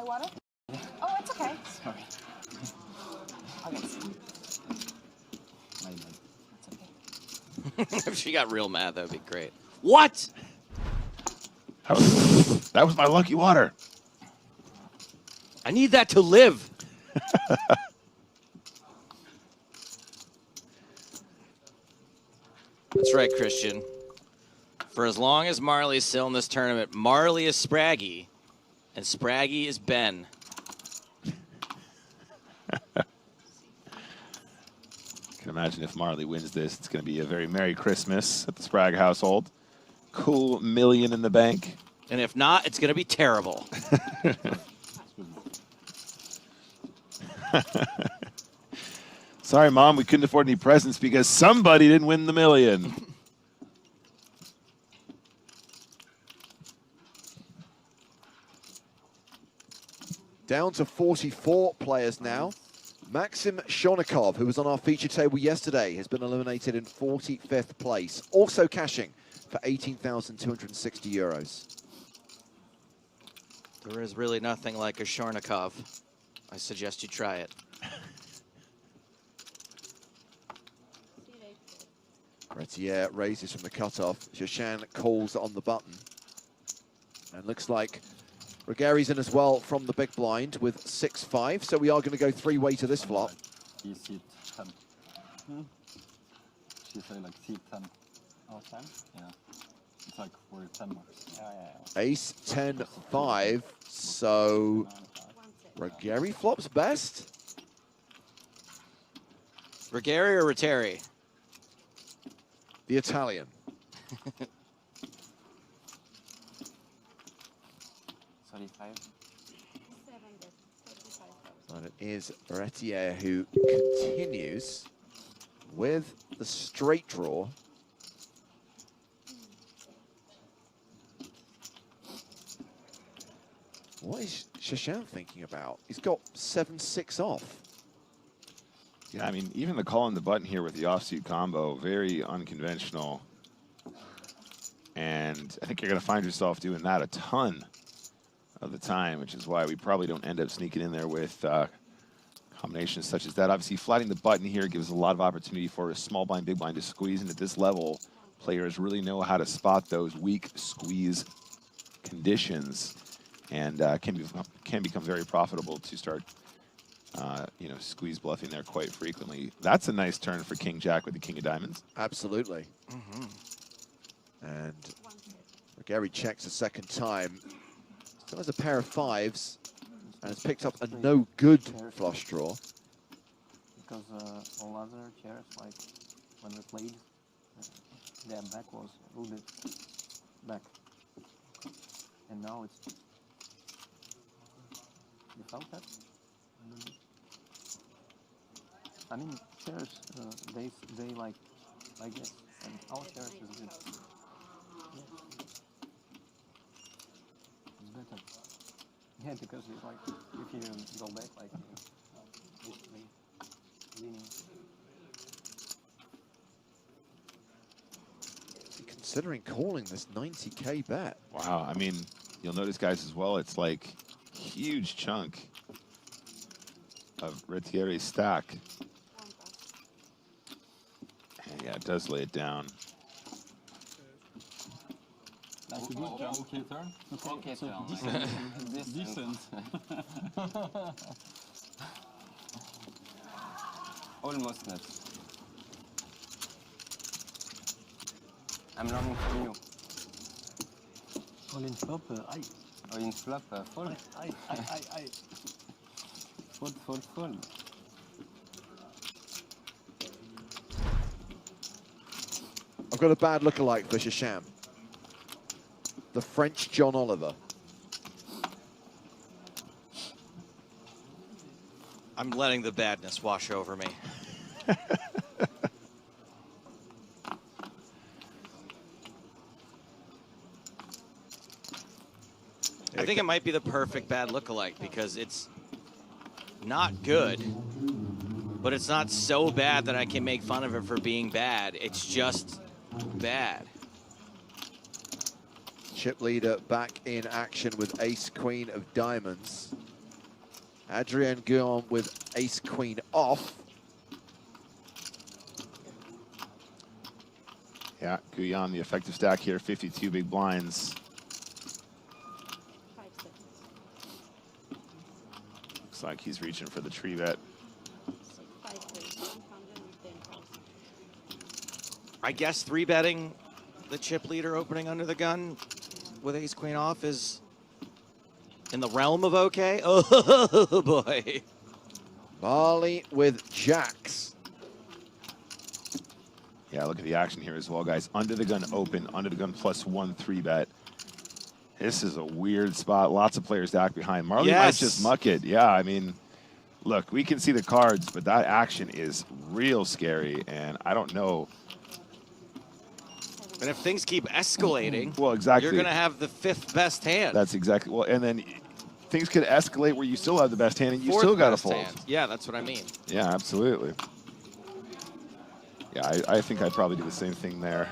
water? Oh, it's okay. Sorry. Okay. It's okay. If she got real mad, that would be great. What? That was my lucky water. I need that to live. That's right, Christian. For as long as Marley's still in this tournament, Marley is Spraggy, and Spraggy is Ben. I can imagine if Marley wins this, it's going to be a very Merry Christmas at the Spragg household. Cool $1 million in the bank. And if not, it's going to be terrible. Sorry, Mom, we couldn't afford any presents because somebody didn't win the $1 million. Down to 44 players now. NIธ์Shonikov, who was on our feature table yesterday, has been eliminated in 45th place, also cashing for 18,260 euros. There is really nothing like a Shonikov. I suggest you try it. Retier raises from the cutoff. Shashan calls on the button. And looks like Ruggieri's in as well from the big blind with 6-5. So we are going to go three-way to this flop. He seat 10. She say like seat 10. Oh, 10? Yeah. It's like for 10 marks. Yeah. Ace 10-5. So Ruggieri flops best. Ruggieri or Retieri? The Italian. 35. And it is Retier who continues with the straight draw. What is Shashan thinking about? He's got 7-6 off. Yeah, I mean, even the call on the button here with the offsuit combo, very unconventional. And I think you're going to find yourself doing that a ton of the time, which is why we probably don't end up sneaking in there with combinations such as that. Obviously, flattening the button here gives a lot of opportunity for a small blind, big blind to squeeze. And at this level, players really know how to spot those weak squeeze conditions, and can become very profitable to start you know, squeeze bluffing there quite frequently. That's a nice turn for King Jack with the King of Diamonds. Absolutely. And Gary checks a second time. Still has a pair of fives and has picked up a no good flush draw. Because all other chairs, like when we played, their back was a little bit back. And now it's. You felt that? I mean, chairs, they like this, and our chairs is good. Yeah. It's better. Yeah, because it's like, if you go back, like, basically leaning. Considering calling this 90K bet. Wow, I mean, you'll notice, guys, as well, it's like huge chunk of Retieri's stack. And yeah, it does lay it down. Okay turn? Okay, so Decent. Decent. almost not. I'm learning from you. All in flop, aye. All in flop, fold. Aye. Fold. I've got a bad lookalike for Shashan. The French John Oliver. I'm letting the badness wash over me. I think it might be the perfect bad lookalike because it's not good, but it's not so bad that I can make fun of it for being bad. It's just bad. Chip leader back in action with ace queen of diamonds. Adrien Guillaume with ace-queen off. Yeah, Guyon, the effective stack here, 52 big blinds. 5 seconds. Looks like he's reaching for the tree bet. So 5 plays, 110,000. I guess 3-betting the chip leader opening under the gun with ace queen off is in the realm of okay. Oh boy. Marley with jacks. Yeah, look at the action here as well, guys. Under the gun open, under the gun +1 3-bet. This is a weird spot. Lots of players to act behind. Marley might just muck it. Yeah, I mean, look, we can see the cards, but that action is real scary, and I don't know. And if things keep escalating, well, exactly, you're going to have the 5th best hand. That's exactly, well, and then things could escalate where you still have the best hand and you 4th still got to best fold. hand. Yeah, that's what I mean. Yeah, absolutely. Yeah, I think I'd probably do the same thing there.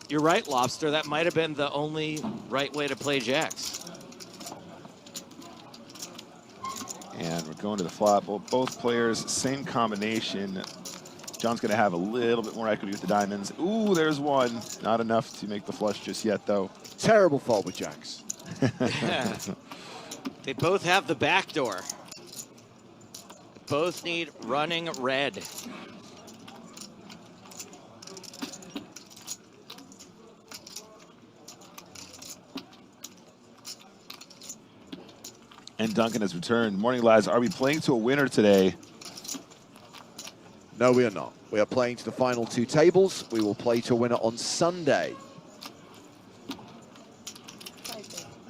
You're right, Lobster. That might have been the only right way to play jacks. And we're going to the flop. Well, both players, same combination. John's going to have a little bit more equity with the diamonds. Ooh, there's one. Not enough to make the flush just yet, though. Terrible fold with jacks. They both have the back door. Both need running red. And Duncan has returned. Morning, lads. Are we playing to a winner today? No, we are not. We are playing to the final 2 tables. We will play to a winner on Sunday.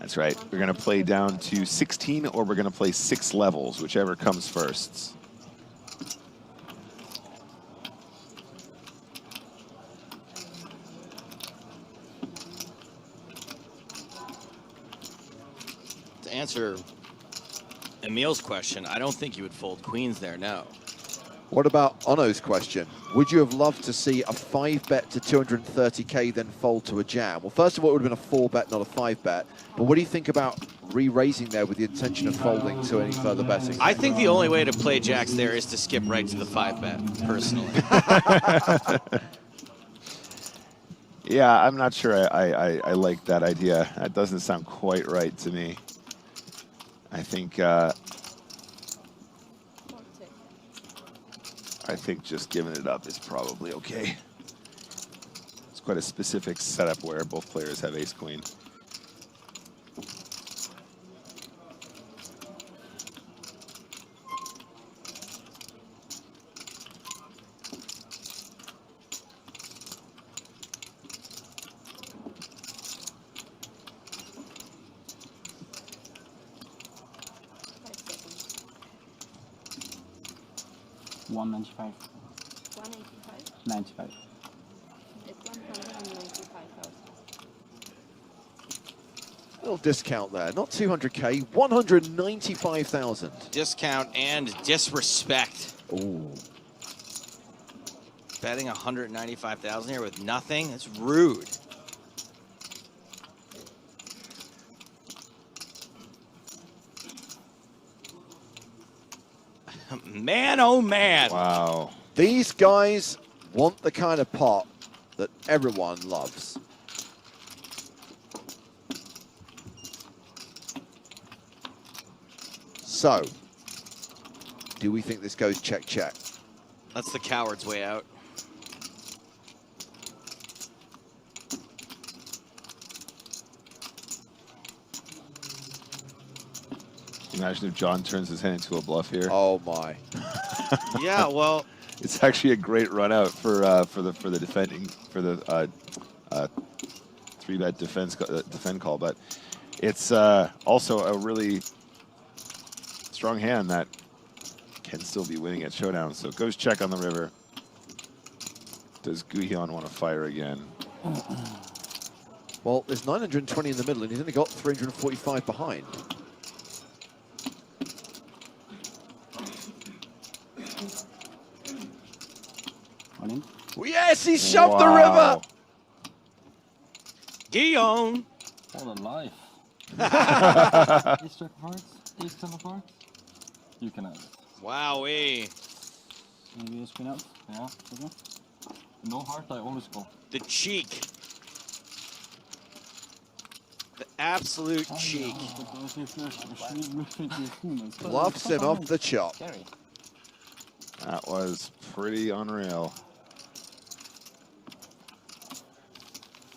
That's right. We're going to play down to 16, or we're going to play 6 levels, whichever comes first. To answer Emil's question, I don't think you would fold queens there, no. What about Ono's question? Would you have loved to see a 5-bet to 230K then fold to a jam? Well, first of all, it would have been a 4-bet, not a 5-bet. But what do you think about re-raising there with the intention of folding to any further betting? I think the only way to play jacks there is to skip right to the 5-bet, personally. Yeah, I'm not sure I like that idea. That doesn't sound quite right to me. I think just giving it up is probably okay. It's quite a specific setup where both players have ace-queen. $195. 185. 95. It's 195,000. Little discount there. Not 200K, 195,000. Discount and disrespect. Ooh. Betting 195,000 here with nothing, it's rude. Man, oh man. Wow. These guys want the kind of pot that everyone loves. So, do we think this goes check, check? That's the coward's way out. Imagine if John turns his hand into a bluff here. Oh my. Yeah, well, It's actually a great run out for the defending, for the 3-bet defend call, but it's also a really strong hand that can still be winning at showdown. So it goes check on the river. Does Guyon want to fire again? Well, there's 920 in the middle, and he's only got 345 behind. All in. Well, yes, he shoved the river. Guillaume. What a life. Ace jack of hearts, ace ten of hearts. You can have it. Wowee. Maybe a spin out. Yeah, okay. No heart, I always go. The cheek. The absolute cheek. Bluffs him off the chop. Carry. That was pretty unreal.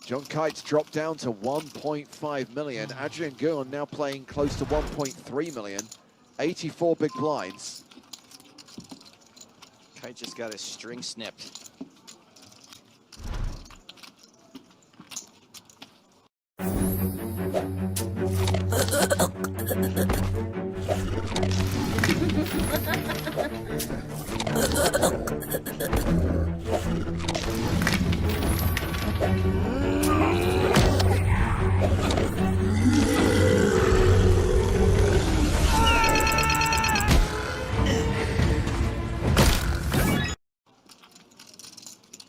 John Kite's dropped down to 1.5 million. Adrian Guillaume now playing close to 1.3 million. 84 big blinds. Kite just got his string snipped.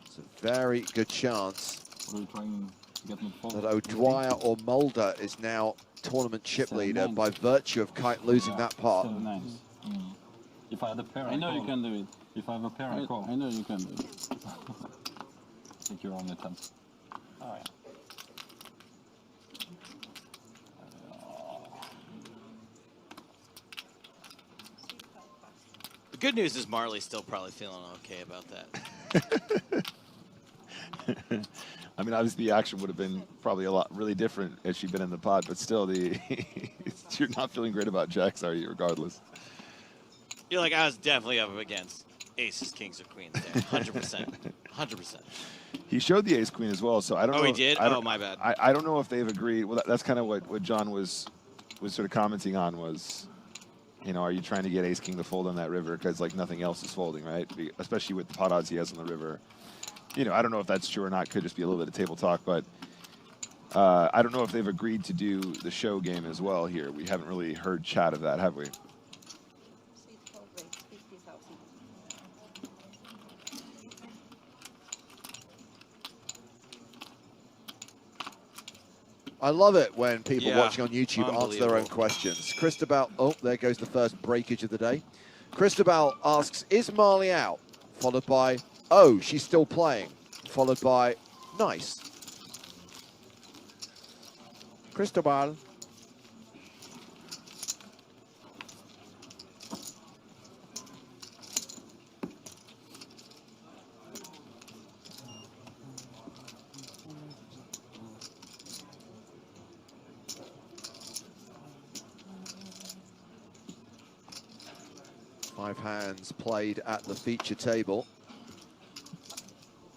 It's a very good chance What are you trying to get me to fold? that O'Dwyer or Mulder is now tournament chip leader by virtue of Kite losing that part. 7 nines. If I had a pair, I know call. you can do it. If I have a pair, I call. I know you can do it. I think you're only 10. Alright. The good news is Marley's still probably feeling okay about that. I mean, obviously the action would have been probably a lot really different if she'd been in the pod, but still, you're not feeling great about jacks, are you? Regardless. You're like, I was definitely up against aces, kings, or queens there. 100%. 100%. He showed the ace queen as well, so I don't know. Oh, he if- did? I don't- Oh, my bad. I don't know if they've agreed. Well, that's kind of what John was sort of commenting on was, you know, are you trying to get ace king to fold on that river because like nothing else is folding, right? Especially with the pot odds he has on the river. You know, I don't know if that's true or not. Could just be a little bit of table talk, but I don't know if they've agreed to do the show game as well here. We haven't really heard chat of that, have we? Seed fold rate 50,000. I love it when people Yeah, watching on YouTube answer their own unbelievable. questions. Christabel, oh, there goes the first breakage of the day. Christabel asks, is Marley out? Followed by, oh, she's still playing. Followed by, nice. Christabel. Five hands played at the feature table.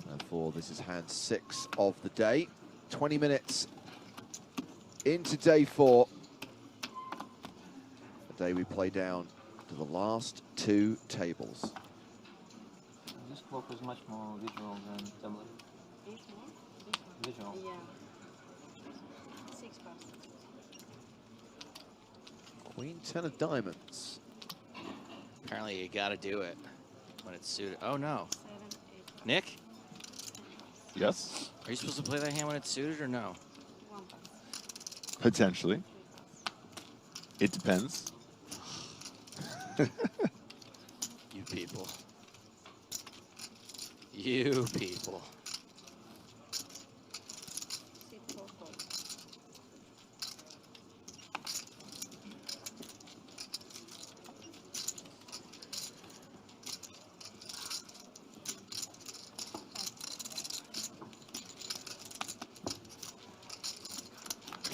Therefore, this is hand 6 of the day. 20 minutes into day 4. The day we play down to the last 2 tables. This clock is much more visual than tablet. This one? This one? Visual. Yeah. 6 passes. Queen 10 of diamonds. Apparently, you got to do it when it's suited. Oh, no. 7, 8. Nick, Yes, are you supposed to play that hand when it's suited or no? 1 pass. potentially. It depends. You people. You people. Seed fold fold.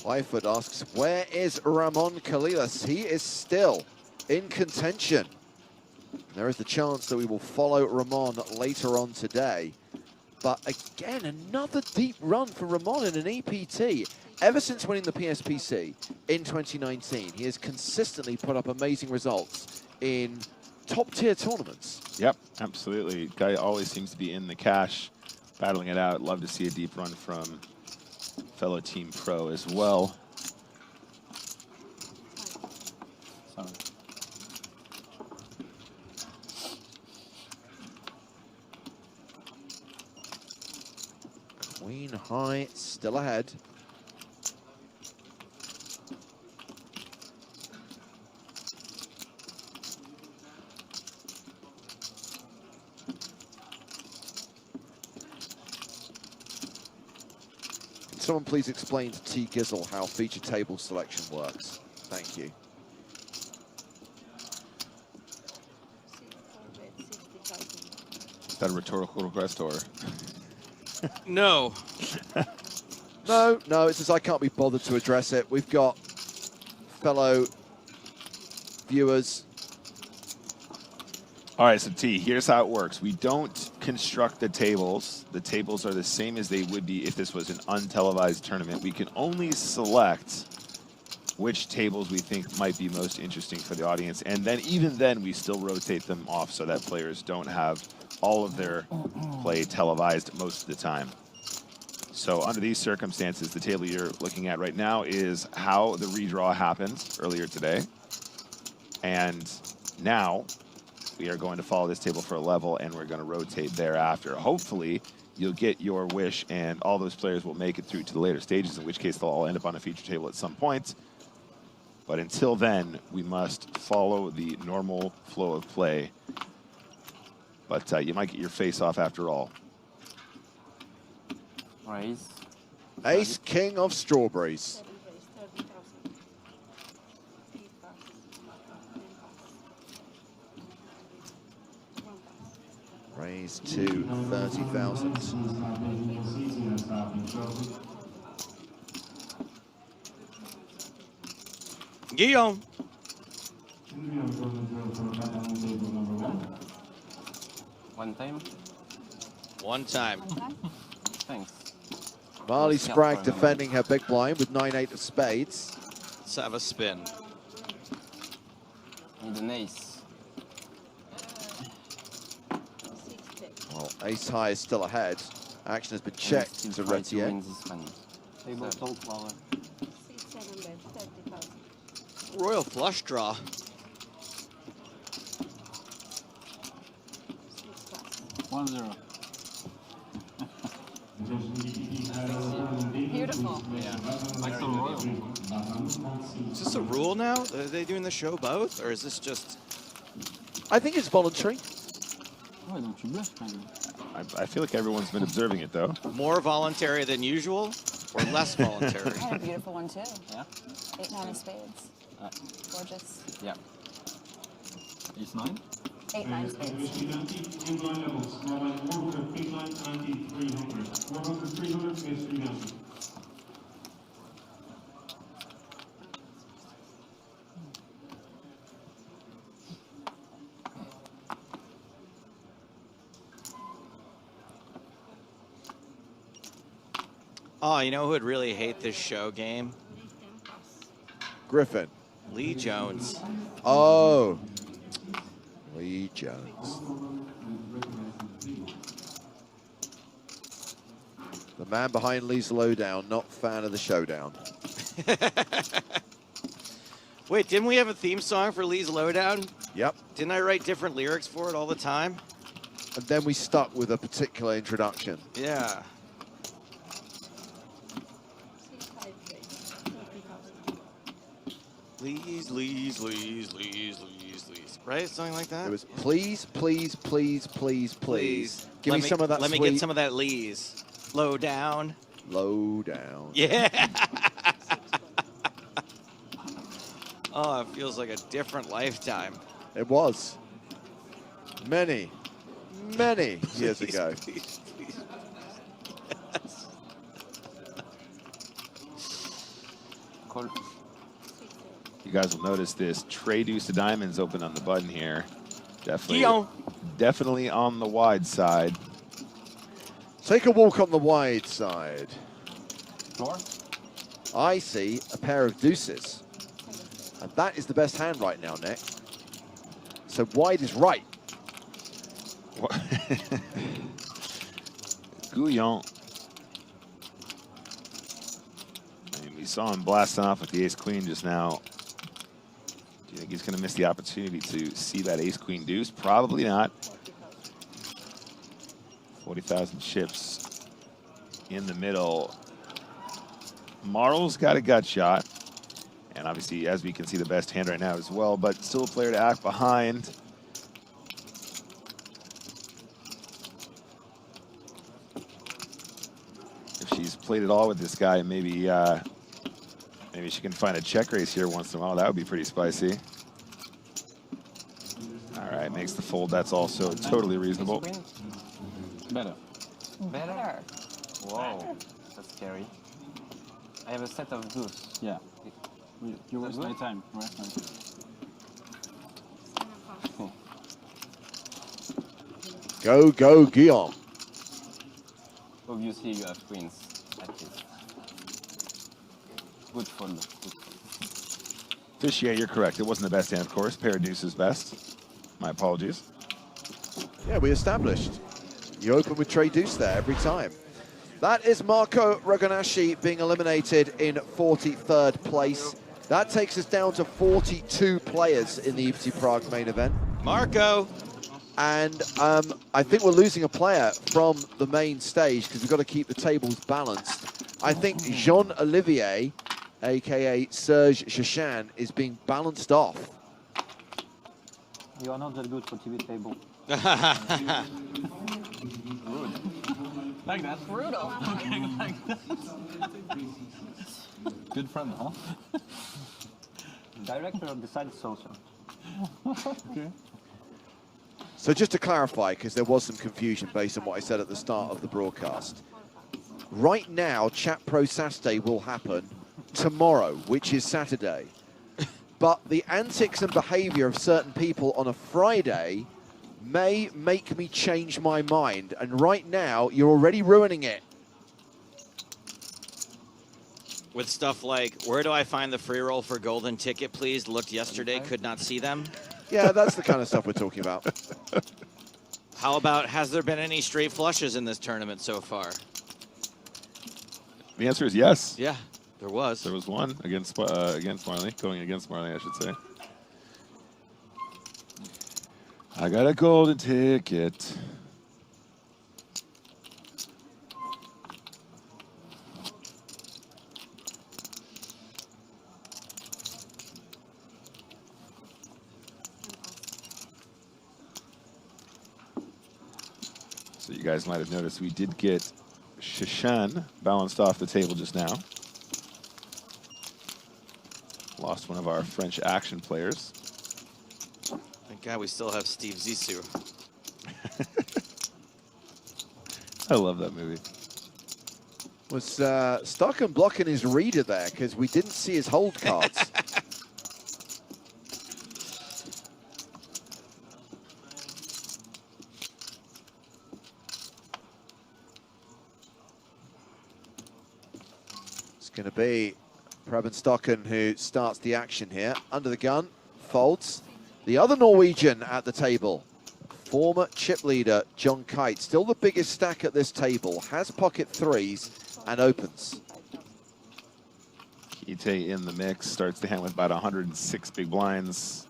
Lyford asks, where is Ramon Kalilas? He is still in contention. There is the chance that we will follow Ramon later on today. But again, another deep run for Ramon in an EPT. Ever since winning the PSPC in 2019, he has consistently put up amazing results in top-tier tournaments. Yep, absolutely. Guy always seems to be in the cash, battling it out. Love to see a deep run from fellow team pro as well. Sorry. Queen high still ahead. someone please explain to T. Gizzle how feature table selection works? Thank you. 60,000. Is that a rhetorical request or? No. No, no, it's just I can't be bothered to address it. We've got fellow viewers. All right, so T, here's how it works. We don't construct the tables. The tables are the same as they would be if this was an untelevised tournament. We can only select which tables we think might be most interesting for the audience. And then even then, we still rotate them off so that players don't have all of their play televised most of the time. So under these circumstances, the table you're looking at right now is how the redraw happened earlier today. And now we are going to follow this table for a level, and we're going to rotate thereafter. Hopefully, you'll get your wish, and all those players will make it through to the later stages, in which case they'll all end up on a feature table at some point. But until then, we must follow the normal flow of play. But you might get your face off after all. Raise. Ace King of Strawberries. 7 raise, 30,000. 8 bucks. 10 bucks. 1 bucks. Raise to 30,000. Guillaume. One time. One time. Thanks. Marley Yeah, Sprague fine. defending her big blind with 9-8 of spades. Let's have a spin. Need an ace. 6 check. Well, ace high is still ahead. Action has been checked Still to try to Retier. win this one. Table total flower. 6, 7 bet, 30,000. Royal flush draw. 6 bucks. 1-0. Beautiful. Yeah. Like the royal. Is this a rule now? Are they doing the show both, or is this just? I think it's voluntary. Why don't you blush, man? I feel like everyone's been observing it, though. More voluntary than usual, or less voluntary? I had a beautiful one too. Yeah. 8-9 of spades. Gorgeous. Yeah. Ace 9. 8-9 spades. Oh, you know who would really hate this show game? Griffin. Lee Jones. Oh. Lee Jones. The man behind Lee's lowdown, not fan of the showdown. Wait, didn't we have a theme song for Lee's Lowdown? Yep. Didn't I write different lyrics for it all the time? And then we stuck with a particular introduction. Yeah. 6, 5 raise, 30,000. Lee's. Right? Something like that? It was please, please, please, please, please. Give Let me some of that Let me sweet get some of that Lee's. Lowdown. lowdown. Yeah. Oh, it feels like a different lifetime. It was. Many, many years Please, ago. please, please. Yes. Call. 6, 8. You guys will notice this Trey Deuce of Diamonds open on the button here. Guillaume. Definitely on the wide side. Take a walk on the wide side. Floor. I see a pair of deuces. And that is the best hand right now, Nick. So wide is right. Guillaume. I mean, we saw him blasting off with the ace-queen just now. Do you think he's going to miss the opportunity to see that ace-queen deuce? Probably not. 40,000 chips in the middle. Marl's got a gut shot. And obviously, as we can see, the best hand right now as well, but still a player to act behind. if she's played it all with this guy, maybe maybe she can find a check raise here once in a while. That would be pretty spicy. All right, makes the fold. That's also totally reasonable. Better. Better? Whoa, that's scary. I have a set of deuce. Yeah. You waste my time. Waste my time. Go, go, Guillaume. Obviously, you have queens. At least. Good fold. Fish, yeah, you're correct. It wasn't the best hand, of course. Pair of deuces best. My apologies. Yeah, we established. You open with trade deuce there every time. That is Marco Roganashi being eliminated in 43rd place. That takes us down to 42 players in the EPT Prague main event. Marco! And I think we're losing a player from the main stage because we've got to keep the tables balanced. I think Jean-Olivier, aka Serge Chachan, is being balanced off. You are not that good for TV table. Like that. Brutal. Okay, like that. Good friend, huh? Director decided so. Okay. So just to clarify, because there was some confusion based on what I said at the start of the broadcast. Right now, Chat Pro Saturday will happen tomorrow, which is Saturday. But the antics and behavior of certain people on a Friday may make me change my mind. And right now, you're already ruining it. With stuff like, where do I find the free roll for golden ticket, please? Looked yesterday, could not see them. Yeah, that's the kind of stuff we're talking about. How about, has there been any straight flushes in this tournament so far? The answer is yes. Yeah, there was. There was one against Marley, going against Marley, I should say. I got a golden ticket. So you guys might have noticed we did get Chachan balanced off the table just now. Lost one of our French action players. Thank God we still have Steve Zissou. I love that movie. Was stuck and blocking his reader there because we didn't see his hold cards. It's going to be Preben Stokken who starts the action here. Under the gun, folds. The other Norwegian at the table, former chip leader John Kite, still the biggest stack at this table, has pocket threes and opens. Kite in the mix, starts the hand with about 106 big blinds.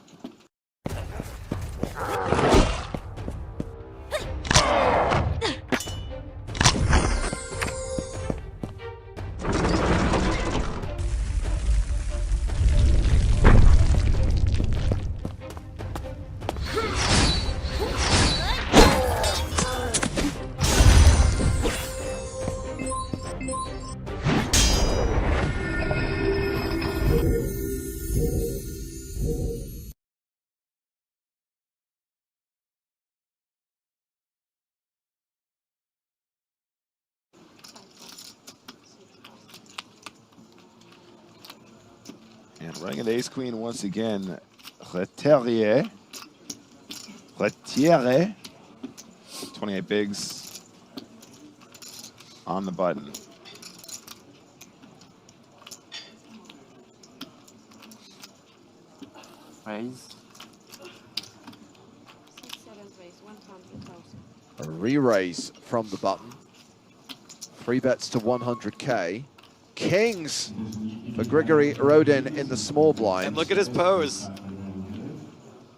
And running an ace queen once again, Retiere. 28 bigs on the button. Raise. 6-7 raise, 100,000. A re-raise from the button. 3 bets to 100K. Kings for Grigory Rodin in the small blind. And look at his pose.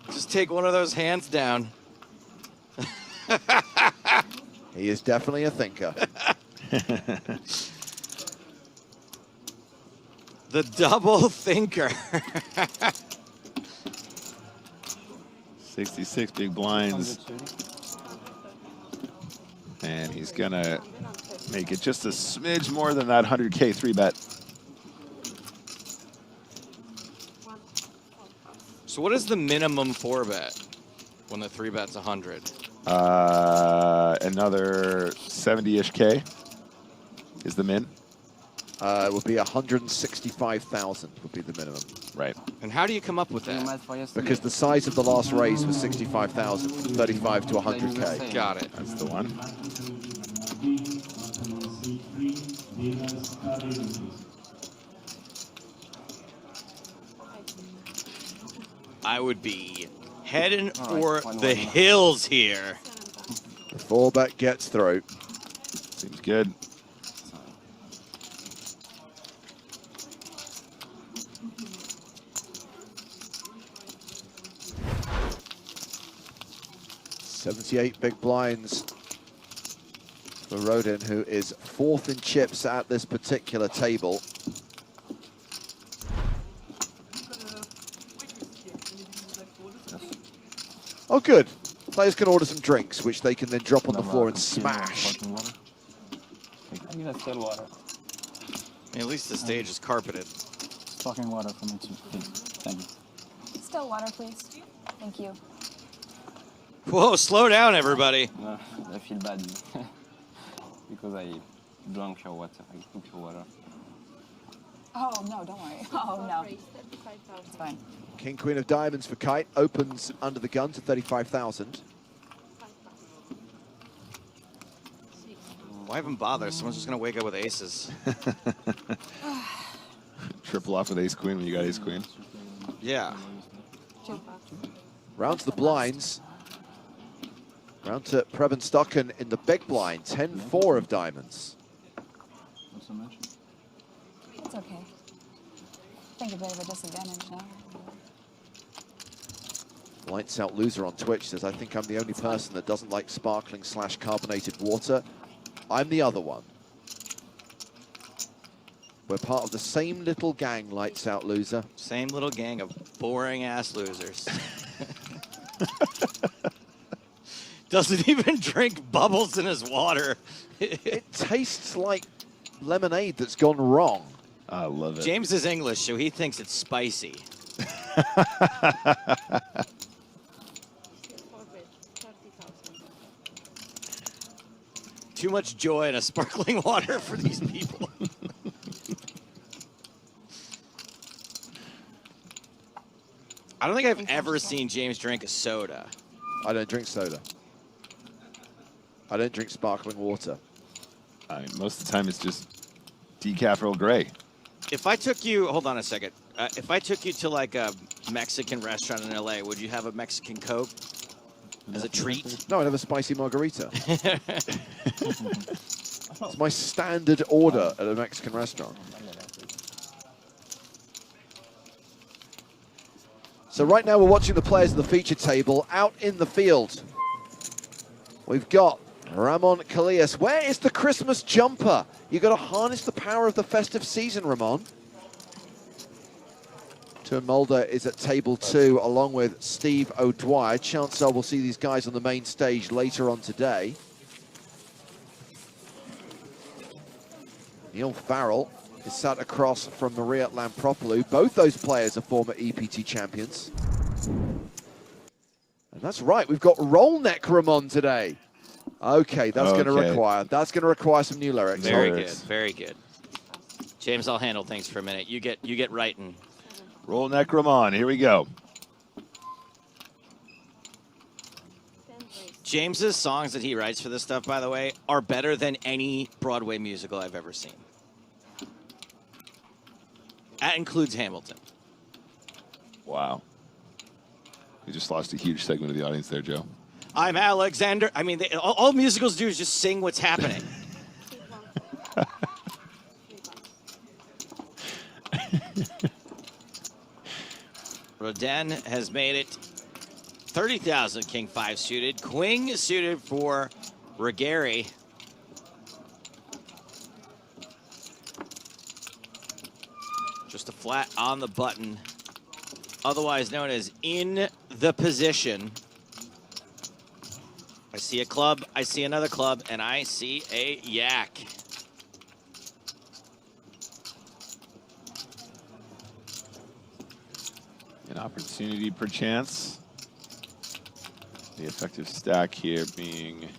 Just take one of those hands down. He is definitely a thinker. The double thinker. 66 big blinds. And he's gonna Make it just a smidge more than that 100K 3-bet. So what is the minimum 4-bet when the 3-bet's 100? Another 70-ish K is the min. It would be 165,000 would be the minimum. Right. And how do you come up with Same that? as for yesterday. Because the size of the last raise was 65,000, from 35 to 100K. Got it. That's the one. I would be heading All right, for one, the one. hills here. The 4-bet gets through. Seems good. $78 big blinds for Rodin, who is 4th in chips at this particular table. Oh, good. Players can order some drinks, which they can then drop on the floor and smash. I need a still water. At least the stage is carpeted. Sparkling water for me too, please. Thank you. Still water, please. Thank you. Whoa, slow down, everybody. No, I feel bad because I drank your water. I took your water. Oh, no, don't worry. Oh, no. It's fine. King, Queen of Diamonds for Kite opens under the gun to 35,000. Why even bother? Someone's just going to wake up with aces. Triple off with ace queen when you got ace queen. Yeah. Round to the blinds. Round to Preben Stocken in the big blind, 10-4 of diamonds. Not so much. It's okay. I think a bit of a disadvantage now. Lights Out Loser on Twitch says, I think I'm the only person that doesn't like sparkling / carbonated water. I'm the other one. We're part of the same little gang, Lights Out Loser. Same little gang of boring-ass losers. Doesn't even drink bubbles in his water. It tastes like lemonade that's gone wrong. I love it. James is English, so he thinks it's spicy. Too much joy in a sparkling water for these people. I don't think I've ever seen James drink a soda. I don't drink soda. I don't drink sparkling water. I mean, most of the time it's just decaf Earl Grey. If I took you, hold on a second. If I took you to like a Mexican restaurant in LA, would you have a Mexican Coke as a treat? No, I'd have a spicy margarita. It's my standard order at a Mexican restaurant. So right now we're watching the players of the feature table out in the field. We've got Ramon Calillas. Where is the Christmas jumper? You've got to harness the power of the festive season, Ramon. Tuan Mulder is at table 2 along with Steve O'Dwyer. Chances are we'll see these guys on the main stage later on today. Neil Farrell is sat across from Maria Lampropoulou. Both those players are former EPT champions. And that's right, we've got roll neck Ramon today. Okay, that's going to require some new lyrics. Very good, very good. James, I'll handle things for a minute. You get writing. Roll neck Ramon, here we go. James's songs that he writes for this stuff, by the way, are better than any Broadway musical I've ever seen. That includes Hamilton. Wow. You just lost a huge segment of the audience there, Joe. I'm Alexander. I mean, all musicals do is just sing what's happening. Rodin has made it 30,000 King 5 suited. Queen suited for Regari. Just a flat on the button, otherwise known as in the position. I see a club, I see another club, and I see a yak. An opportunity perchance. The effective stack here being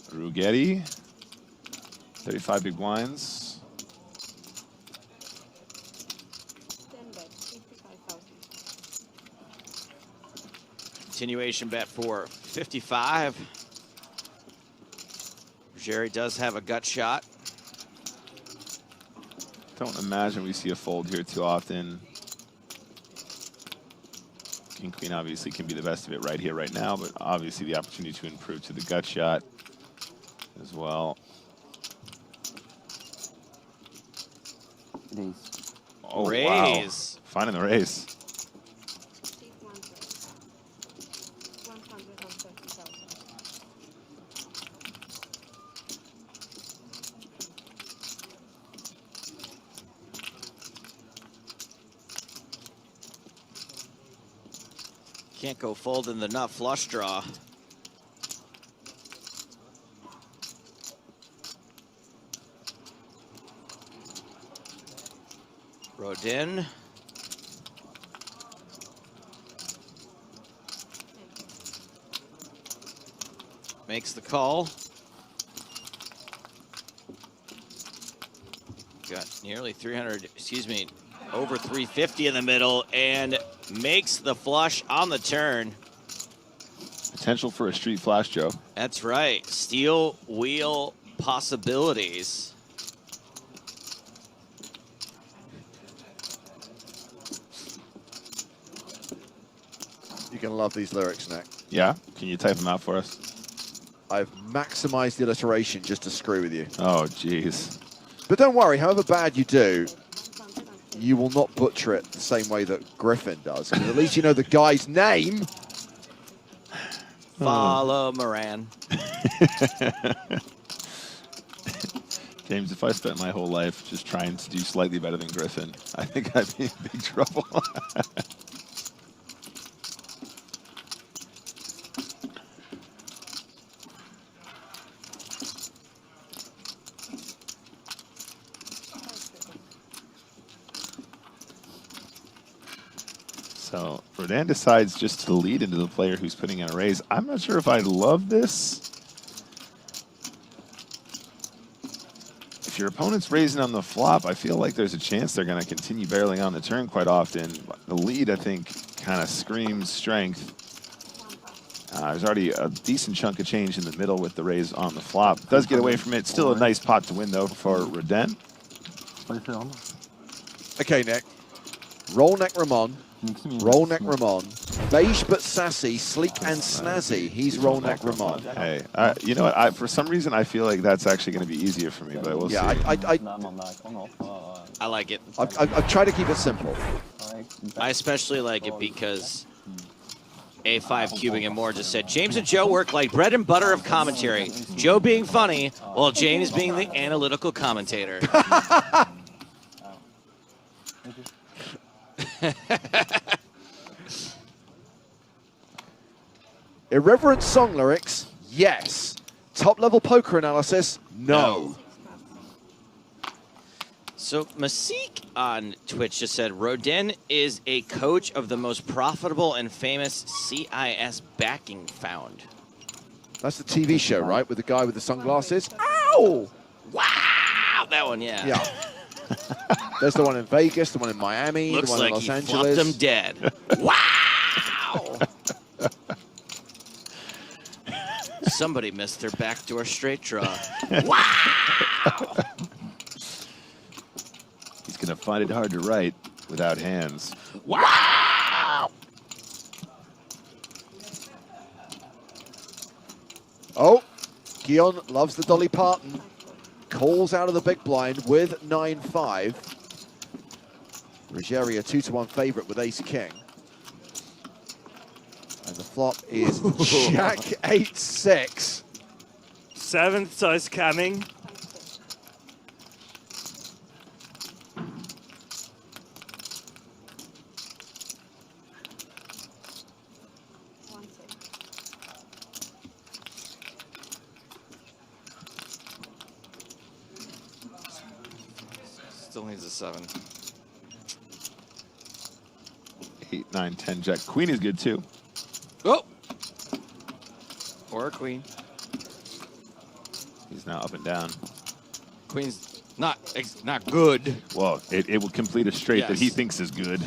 Rugetti, 35 big blinds. 10 bet, 55,000. Continuation bet for 55. Jerry does have a gut shot. Don't imagine we see a fold here too often. King Queen obviously can be the best of it right here, right now, but obviously the opportunity to improve to the gut shot as well. Raise. Oh, Raise. wow. Finding the raise. Deep 130,000. Can't go fold in the nut flush draw. Rodin. Makes the call. Got nearly 300, excuse me, over 350 in the middle and makes the flush on the turn. Potential for a street flash, Joe. That's right. Steel wheel possibilities. You're going to love these lyrics, Nick. Yeah? Can you type them out for us? I've maximized the alliteration just to screw with you. Oh, jeez. But don't worry, however bad you do, you will not butcher it the same way that Griffin does. 'Cause at least you know the guy's name. Follow Moran. James, if I spent my whole life just trying to do slightly better than Griffin, I think I'd be in big trouble. So Rodan decides just to lead into the player who's putting in a raise. I'm not sure if I love this. If your opponent's raising on the flop, I feel like there's a chance they're going to continue barreling on the turn quite often. The lead, I think, kind of screams strength. There's already a decent chunk of change in the middle with the raise on the flop. Does get away from it. Still a nice pot to win, though, for Rodan. Okay, Nick. Roll neck Ramon. Roll neck Ramon. Beige but sassy, sleek and snazzy. He's roll neck Ramon. Hey, you know what? For some reason, I feel like that's actually going to be easier for me, but we'll see. I like it. I've tried to keep it simple. I especially like it because A5 Cubing and more just said, James and Joe work like bread and butter of commentary. Joe being funny, while James being the analytical commentator. Irreverent song lyrics, yes. Top level poker analysis, no. So Masik on Twitch just said, Rodin is a coach of the most profitable and famous CIS backing found. That's the TV show, right? With the guy with the sunglasses. Ow! Wow! That one, yeah. Yeah. There's the one in Vegas, the one in Miami, Looks the one like in Los he Angeles. flopped him dead. Wow! Somebody missed their backdoor straight draw. Wow! He's going to find it hard to write without hands. Wow! Oh, Guion loves the Dolly Parton. Calls out of the big blind with 9-5. Ruggieri a 2-1 favorite with ace-king. And the flop is Jack 8-6. Seventh size coming. Still needs a 7. 8, 9, 10, jack. Queen is good too. Oh! Or a queen. He's now up and down. Queen's not good. Well, it will complete a straight that he Yes. thinks is good.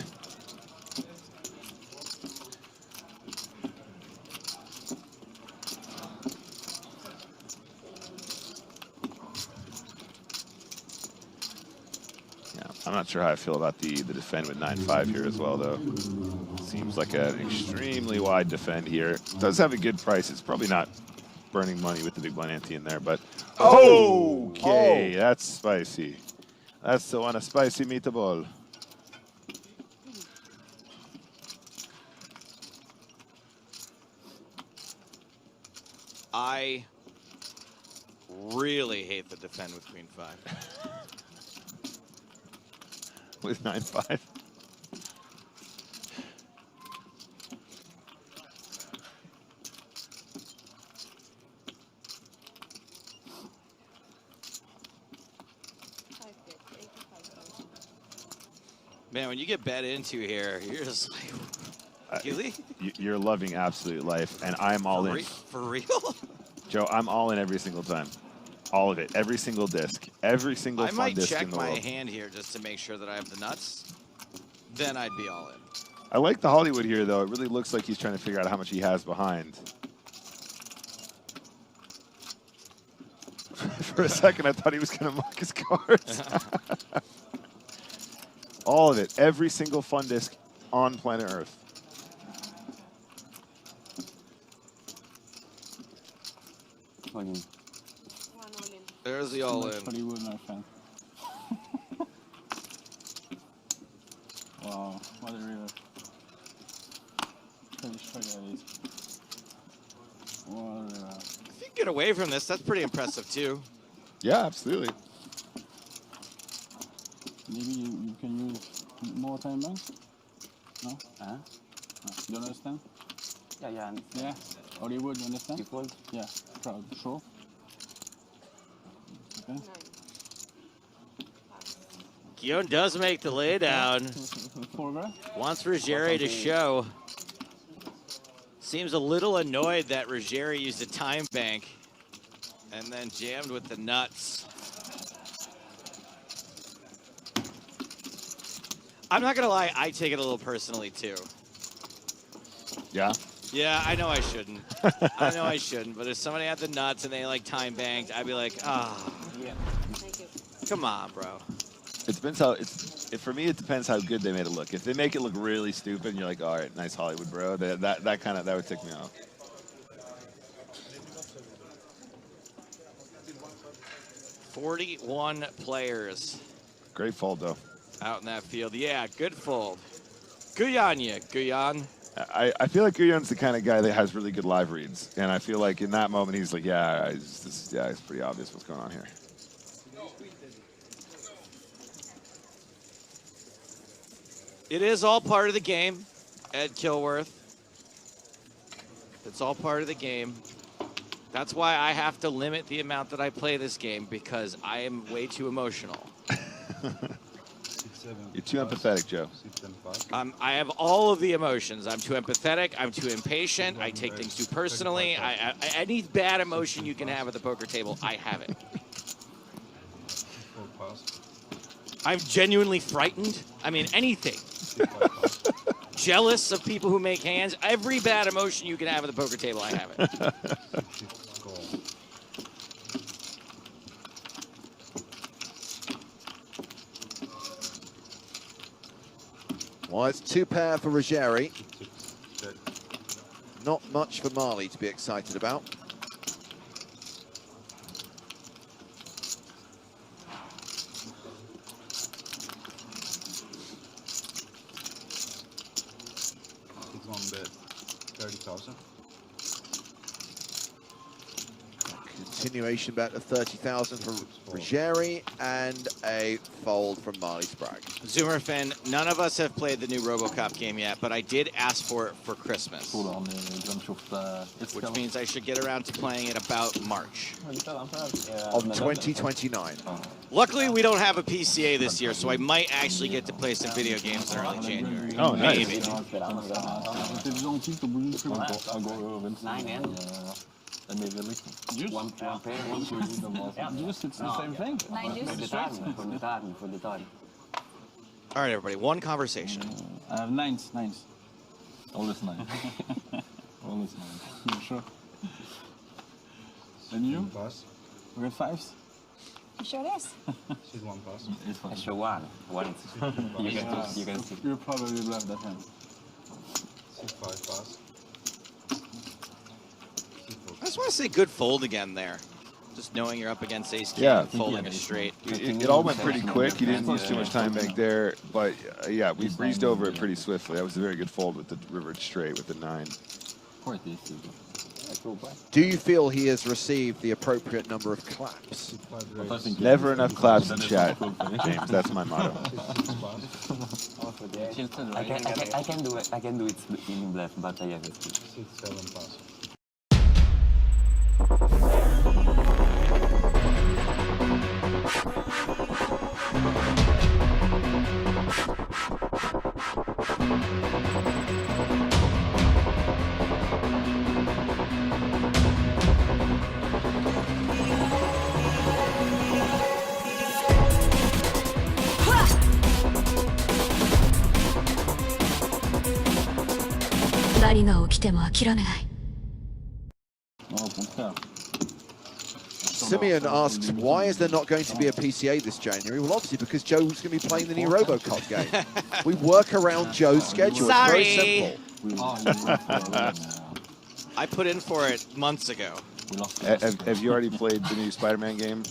Yeah, I'm not sure how I feel about the defend with 9-5 here as well, though. Seems like an extremely wide defend here. Does have a good price. It's probably not burning money with the big blind ante in there, but okay, that's spicy. That's the one, a spicy meatball. I really hate the defend with queen 5. With 9-5. Man, when you get bet into here, you're just like, really? You're loving absolute life, and I'm all in. For real? Joe, I'm all in every single time. All of it. Every single disc. Every single I fun might disc check in the my world. hand here just to make sure that I have the nuts. Then I'd be all in. I like the Hollywood here, though. It really looks like he's trying to figure out how much he has behind. For a second, I thought he was going to mark his cards. All of it. Every single fun disc on planet Earth. Fucking There's the all in. Hollywood, my friend. Wow, what a river. Pretty sure that is. What a river. If you get away from this, that's pretty impressive too. Yeah, absolutely. Maybe you can use more time banks? No? No. You understand? Yeah, yeah. And Yeah. Hollywood, you understand? you fold. Yeah. Proud. Sure. Okay. Guillaume does make the lay down. Forward. Wants Ruggieri to show. Seems a little annoyed that Ruggieri used a time bank and then jammed with the nuts. I'm not gonna lie, I take it a little personally too. Yeah? Yeah, I know I shouldn't. I know I shouldn't, but if somebody had the nuts and they like time banked, I'd be like, ah, Yeah. come on, bro. It depends how for me, it depends how good they made it look. If they make it look really stupid and you're like, all right, nice Hollywood, bro, that would tick me off. "41 players Great fold, though. out in that field." Yeah, good fold. Good on you, Guyon. I feel like Guyon's the kind of guy that has really good live reads, and I feel like in that moment he's like, yeah, it's pretty obvious what's going on here. It is all part of the game, Ed Kilworth. It's all part of the game. That's why I have to limit the amount that I play this game, because I am way too emotional. You're too empathetic, Joe. I have all of the emotions. I'm too empathetic. I'm too impatient. I take things too personally. Any bad emotion you can have at the poker table, I have it. I'm genuinely frightened. I mean, anything. Jealous of people who make hands. Every bad emotion you can have at the poker table, I have it. Well, it's 2-pair for Ruggieri. Not much for Marley to be excited about. It's one bet, 30,000. Continuation bet of 30,000 from Ruggieri and a fold from Marley Sprague. Zoomerfin, none of us have played the new RoboCop game yet, but I did ask for it for Christmas. Which means I should get around to playing it about March. Of 2029. Luckily, we don't have a PCA this year, so I might actually get to play some video games in early January. Oh, nice. Maybe. Juice? One pair, Juice, it's the same thing. 9 juice. All right, everybody, one conversation. I have nines. Always nine. Always nine. You sure? And you? Pass. We got fives? You sure it is? She's one pass. It's fine. Extra one. You can see. You'll probably love that hand. C5 pass. I just want to say good fold again there. Just knowing you're up against ace king Yeah. and folding a straight. It all went pretty quick. You didn't lose too much time back there, but yeah, we breezed over it pretty swiftly. That was a very good fold with the river straight with the 9. Quite easy. Do you feel he has received the appropriate number of claps? Never enough claps in chat, James. That's my motto. I can do it. I can do it in bluff, but I have it. C7 pass. Simeon asks, why is there not going to be a PCA this January? Well, obviously because Joe's going to be playing the new RoboCop game. We work around Joe's schedule. Sorry. It's very simple. I put in for it months ago. Have you already played the new Spider-Man game?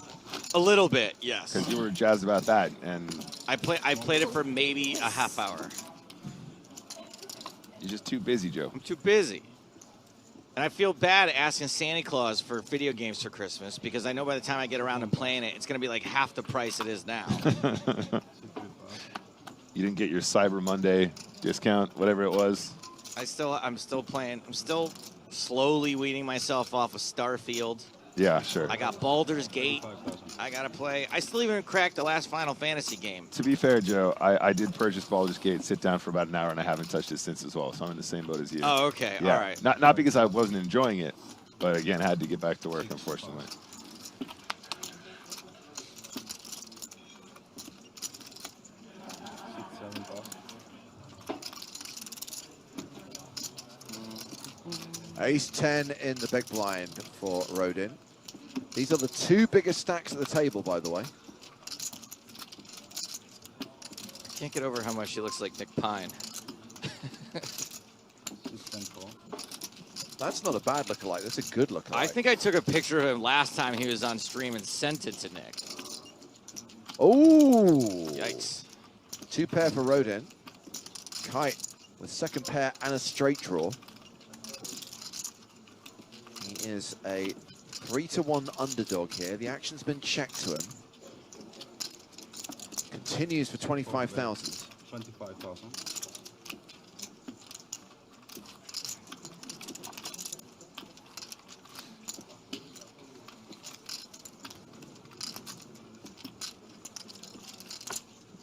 A little bit, yes. Because you were jazzed about that, and I played it for maybe a half hour. you're just too busy, Joe. I'm too busy. And I feel bad asking Santa Claus for video games for Christmas because I know by the time I get around to playing it, it's going to be like half the price it is now. You didn't get your Cyber Monday discount, whatever it was. I'm still playing. I'm still slowly weaning myself off of Starfield. Yeah, sure. I got Baldur's Gate. I got to play. I still even cracked the last Final Fantasy game. To be fair, Joe, I did purchase Baldur's Gate, sit down for about an hour, and I haven't touched it since as well, so I'm in the same boat as you. Oh, okay. Yeah. All right. Not because I wasn't enjoying it, but again, had to get back to work, unfortunately. C7 pass. Ace-10 in the big blind for Rodin. These are the two biggest stacks at the table, by the way. Can't get over how much he looks like Nick Pine. C10 call. That's not a bad lookalike. That's a good lookalike. I think I took a picture of him last time he was on stream and sent it to Nick. Oh! Yikes. Two pair for Rodin. Kite with second pair and a straight draw. He is a 3-1 underdog here. The action's been checked to him. Continues for 25,000. 25,000.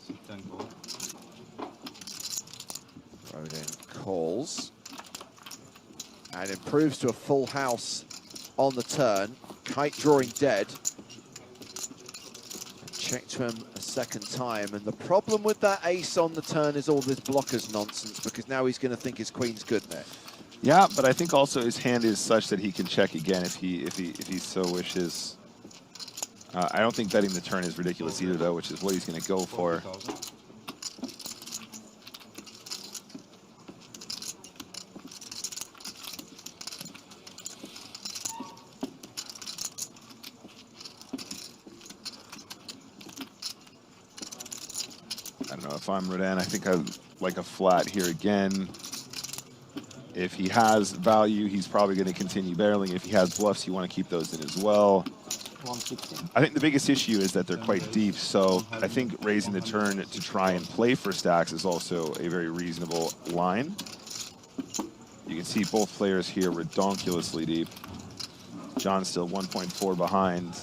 C10 call. Rodin calls. And improves to a full house on the turn. Kite drawing dead. Check to him a second time. And the problem with that ace on the turn is all this blockers nonsense, because now he's going to think his queen's good there. Yeah, but I think also his hand is such that he can check again if he so wishes. I don't think betting the turn is ridiculous either, though, which is what he's going to go for. 40,000. I don't know if I'm Rodan. I think I like a flat here again. If he has value, he's probably going to continue barreling. If he has bluffs, you want to keep those in as well. 160. I think the biggest issue is that they're quite deep, so I think raising the turn to try and play for stacks is also a very reasonable line. You can see both players here redonkulously deep. John's still 1.4 behind.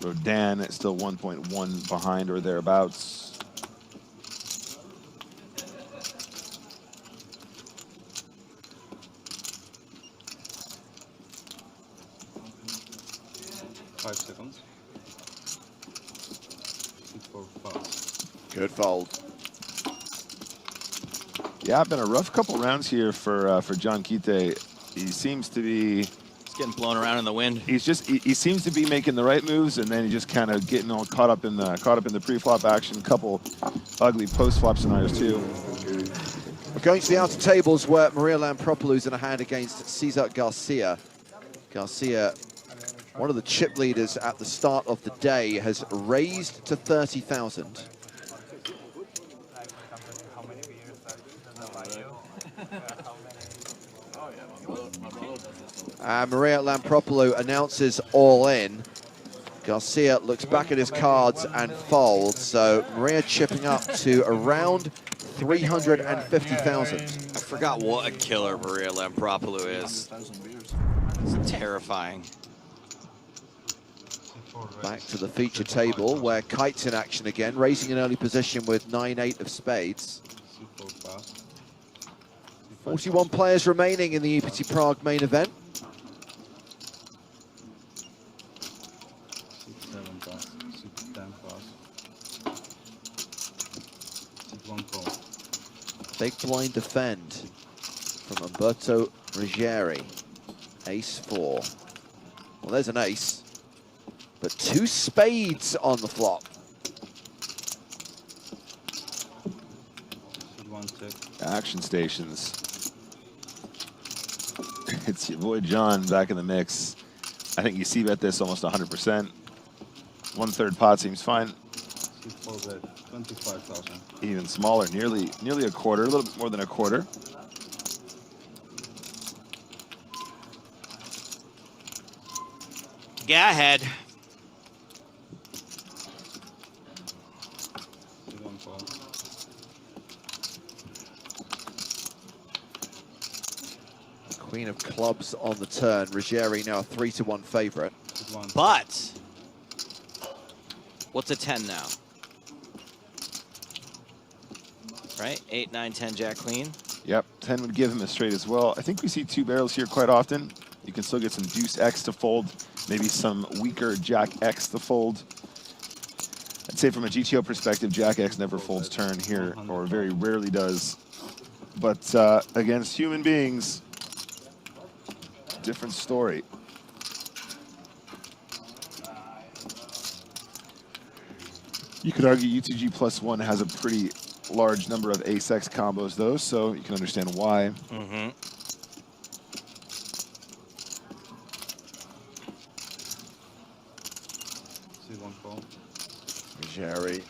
Rodan still 1.1 behind or thereabouts. Good fold. Yeah, been a rough couple rounds here for John Kite. He seems to be. He's getting blown around in the wind. He seems to be making the right moves, and then he just kind of getting all caught up in the pre-flop action. Couple ugly post-flop scenarios too. We're going to the outer tables where Maria Lampropoulou's in a hand against Cesar Garcia. Garcia, one of the chip leaders at the start of the day, has raised to 30,000. Maria Lampropoulou announces all in. Garcia looks back at his cards and folds. So Maria chipping up to around 350,000. I forgot what a killer Maria Lampropoulou is. It's terrifying. Back to the feature table where Kite's in action again, raising an early position with 9-8 of spades. 41 players remaining in the EPT Prague main event. Big blind defend from Umberto Ruggieri. Ace-4. Well, there's an ace, but 2 spades on the flop. Action stations. It's your boy John back in the mix. I think you see bet this almost 100%. 1/3 pot seems fine. 25,000. Even smaller, nearly a quarter, a little bit more than a quarter. Go ahead. Queen of clubs on the turn. Ruggieri now a 3-1 favorite. But what's a 10 now? Right? 8, 9, 10, Jack Queen. Yep, 10 would give him a straight as well. I think we see 2 barrels here quite often. You can still get some Deuce X to fold, maybe some weaker Jack X to fold. I'd say from a GTO perspective, Jack X never folds turn here, or very rarely does. But against human beings, different story. You could argue UTG +1 has a pretty large number of ace-X combos, though, so you can understand why. Mm-hmm. Ruggieri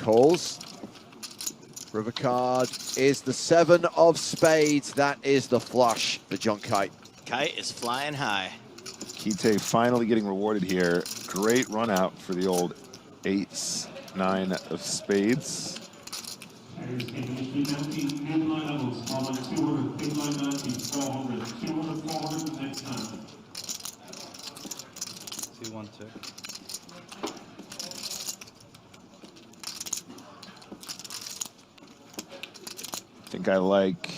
calls. River card is the 7 of spades. That is the flush for John Kite. Kite is flying high. Kite finally getting rewarded here. Great run out for the old 8, 9 of spades. I think I like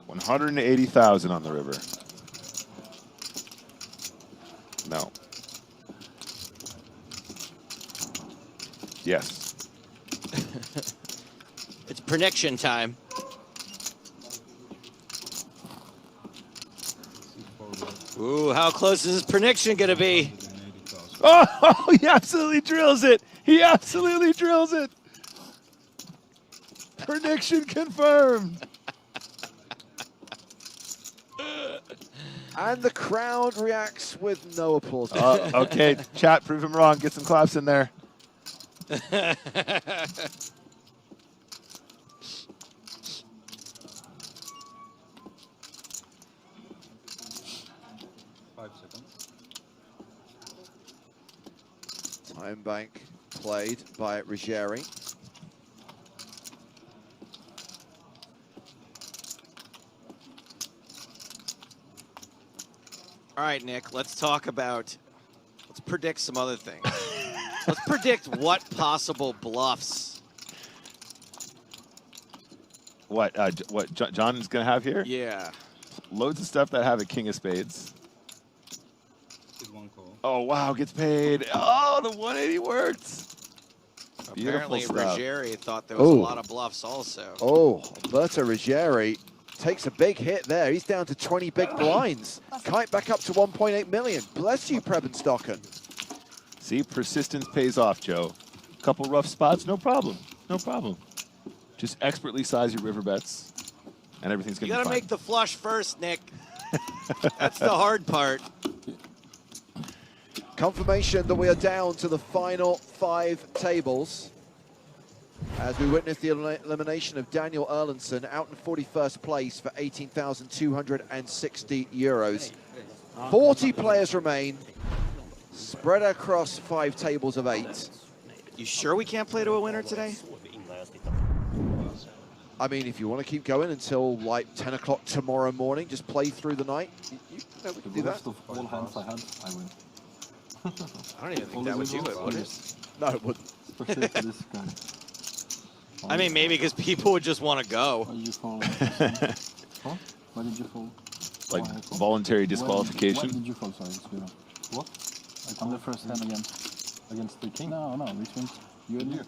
180,000 on the river. No. Yes. It's prediction time. Ooh, how close is this prediction going to be? Oh, he absolutely drills it. He absolutely drills it. Prediction confirmed. And the crowd reacts with no applause. Okay, chat, prove him wrong. Get some claps in there. 5 seconds. Time bank played by Ruggieri. All right, Nick, let's predict some other things. Let's predict what possible bluffs. What John's going to have here? Yeah. Loads of stuff that have a king of spades. Did 1 call. Oh, wow, gets paid. Oh, the 180 worked. Beautiful Apparently, stuff. Ruggieri thought there was a lot of bluffs also. Oh, Alberto Ruggieri takes a big hit there. He's down to 20 big blinds. Kite back up to 1.8 million. Bless you, Preben Stocken. See, persistence pays off, Joe. Couple rough spots, no problem. No problem. Just expertly size your river bets, and everything's going to be fine. You got to make the flush first, Nick. That's the hard part. Confirmation that we are down to the final 5 tables as we witness the elimination of Daniel Erlandson out in 41st place for 18,260 euros. 40 players remain, spread across 5 tables of 8. You sure we can't play to a winner today? I mean, if you want to keep going until like 10 o'clock tomorrow morning, just play through the night. We can do that. Of all hands I had, I win. I don't even think that would do it, would it? No, it wouldn't. Especially for this guy. I mean, maybe because people would just want to go. Why did you fall? Huh? Why did you fall? Like voluntary disqualification. Why did you fall? Sorry, Spiro. What? On the first hand again. Against the king? No, between you and you.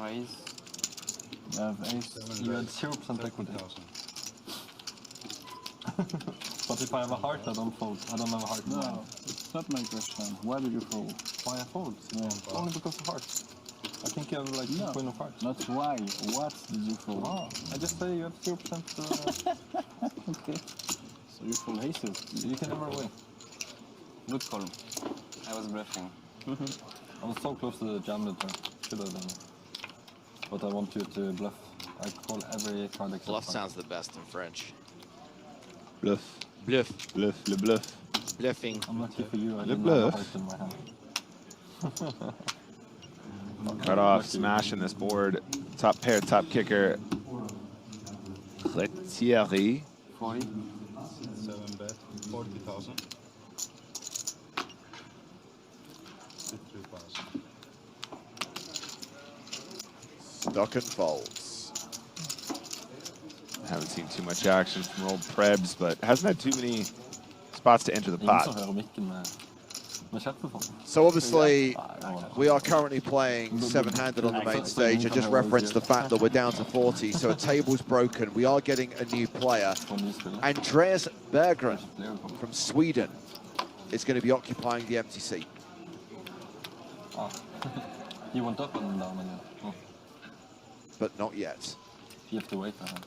Raise. You have ace. You had 0% equity. But if I have a heart, I don't fold. I don't have a heart. No, it's not my question. Why did you fold? Why I fold? Yeah. Only because of hearts. I think you have like no, queen of hearts. Not why. What did you fold? Oh, I just say you have 0%. Okay. So you fold aces. You can never win. Good call. I was bluffing. I was so close to the jam that turn. Should have done it. But I want you to bluff. I call every card except Bluff one. sounds the best in French. Bluff. Bluff. Bluff. Le bluff. Bluffing. I'm lucky for you. I Le didn't bluff. have a heart in my hand. Cut off, smashing this board. Top pair, top kicker. Thierry. 40. 7 bet, 40,000. 53,000. Stocken folds. Haven't seen too much action from old Prebz, but hasn't had too many spots to enter the pot. So obviously, we are currently playing 7-handed on the main stage. I just referenced the fact that we're down to 40, so a table's broken. We are getting a new player. Andreas Berggren from Sweden is going to be occupying the empty seat. You went up and down again. Oh. But not yet. You have to wait for that.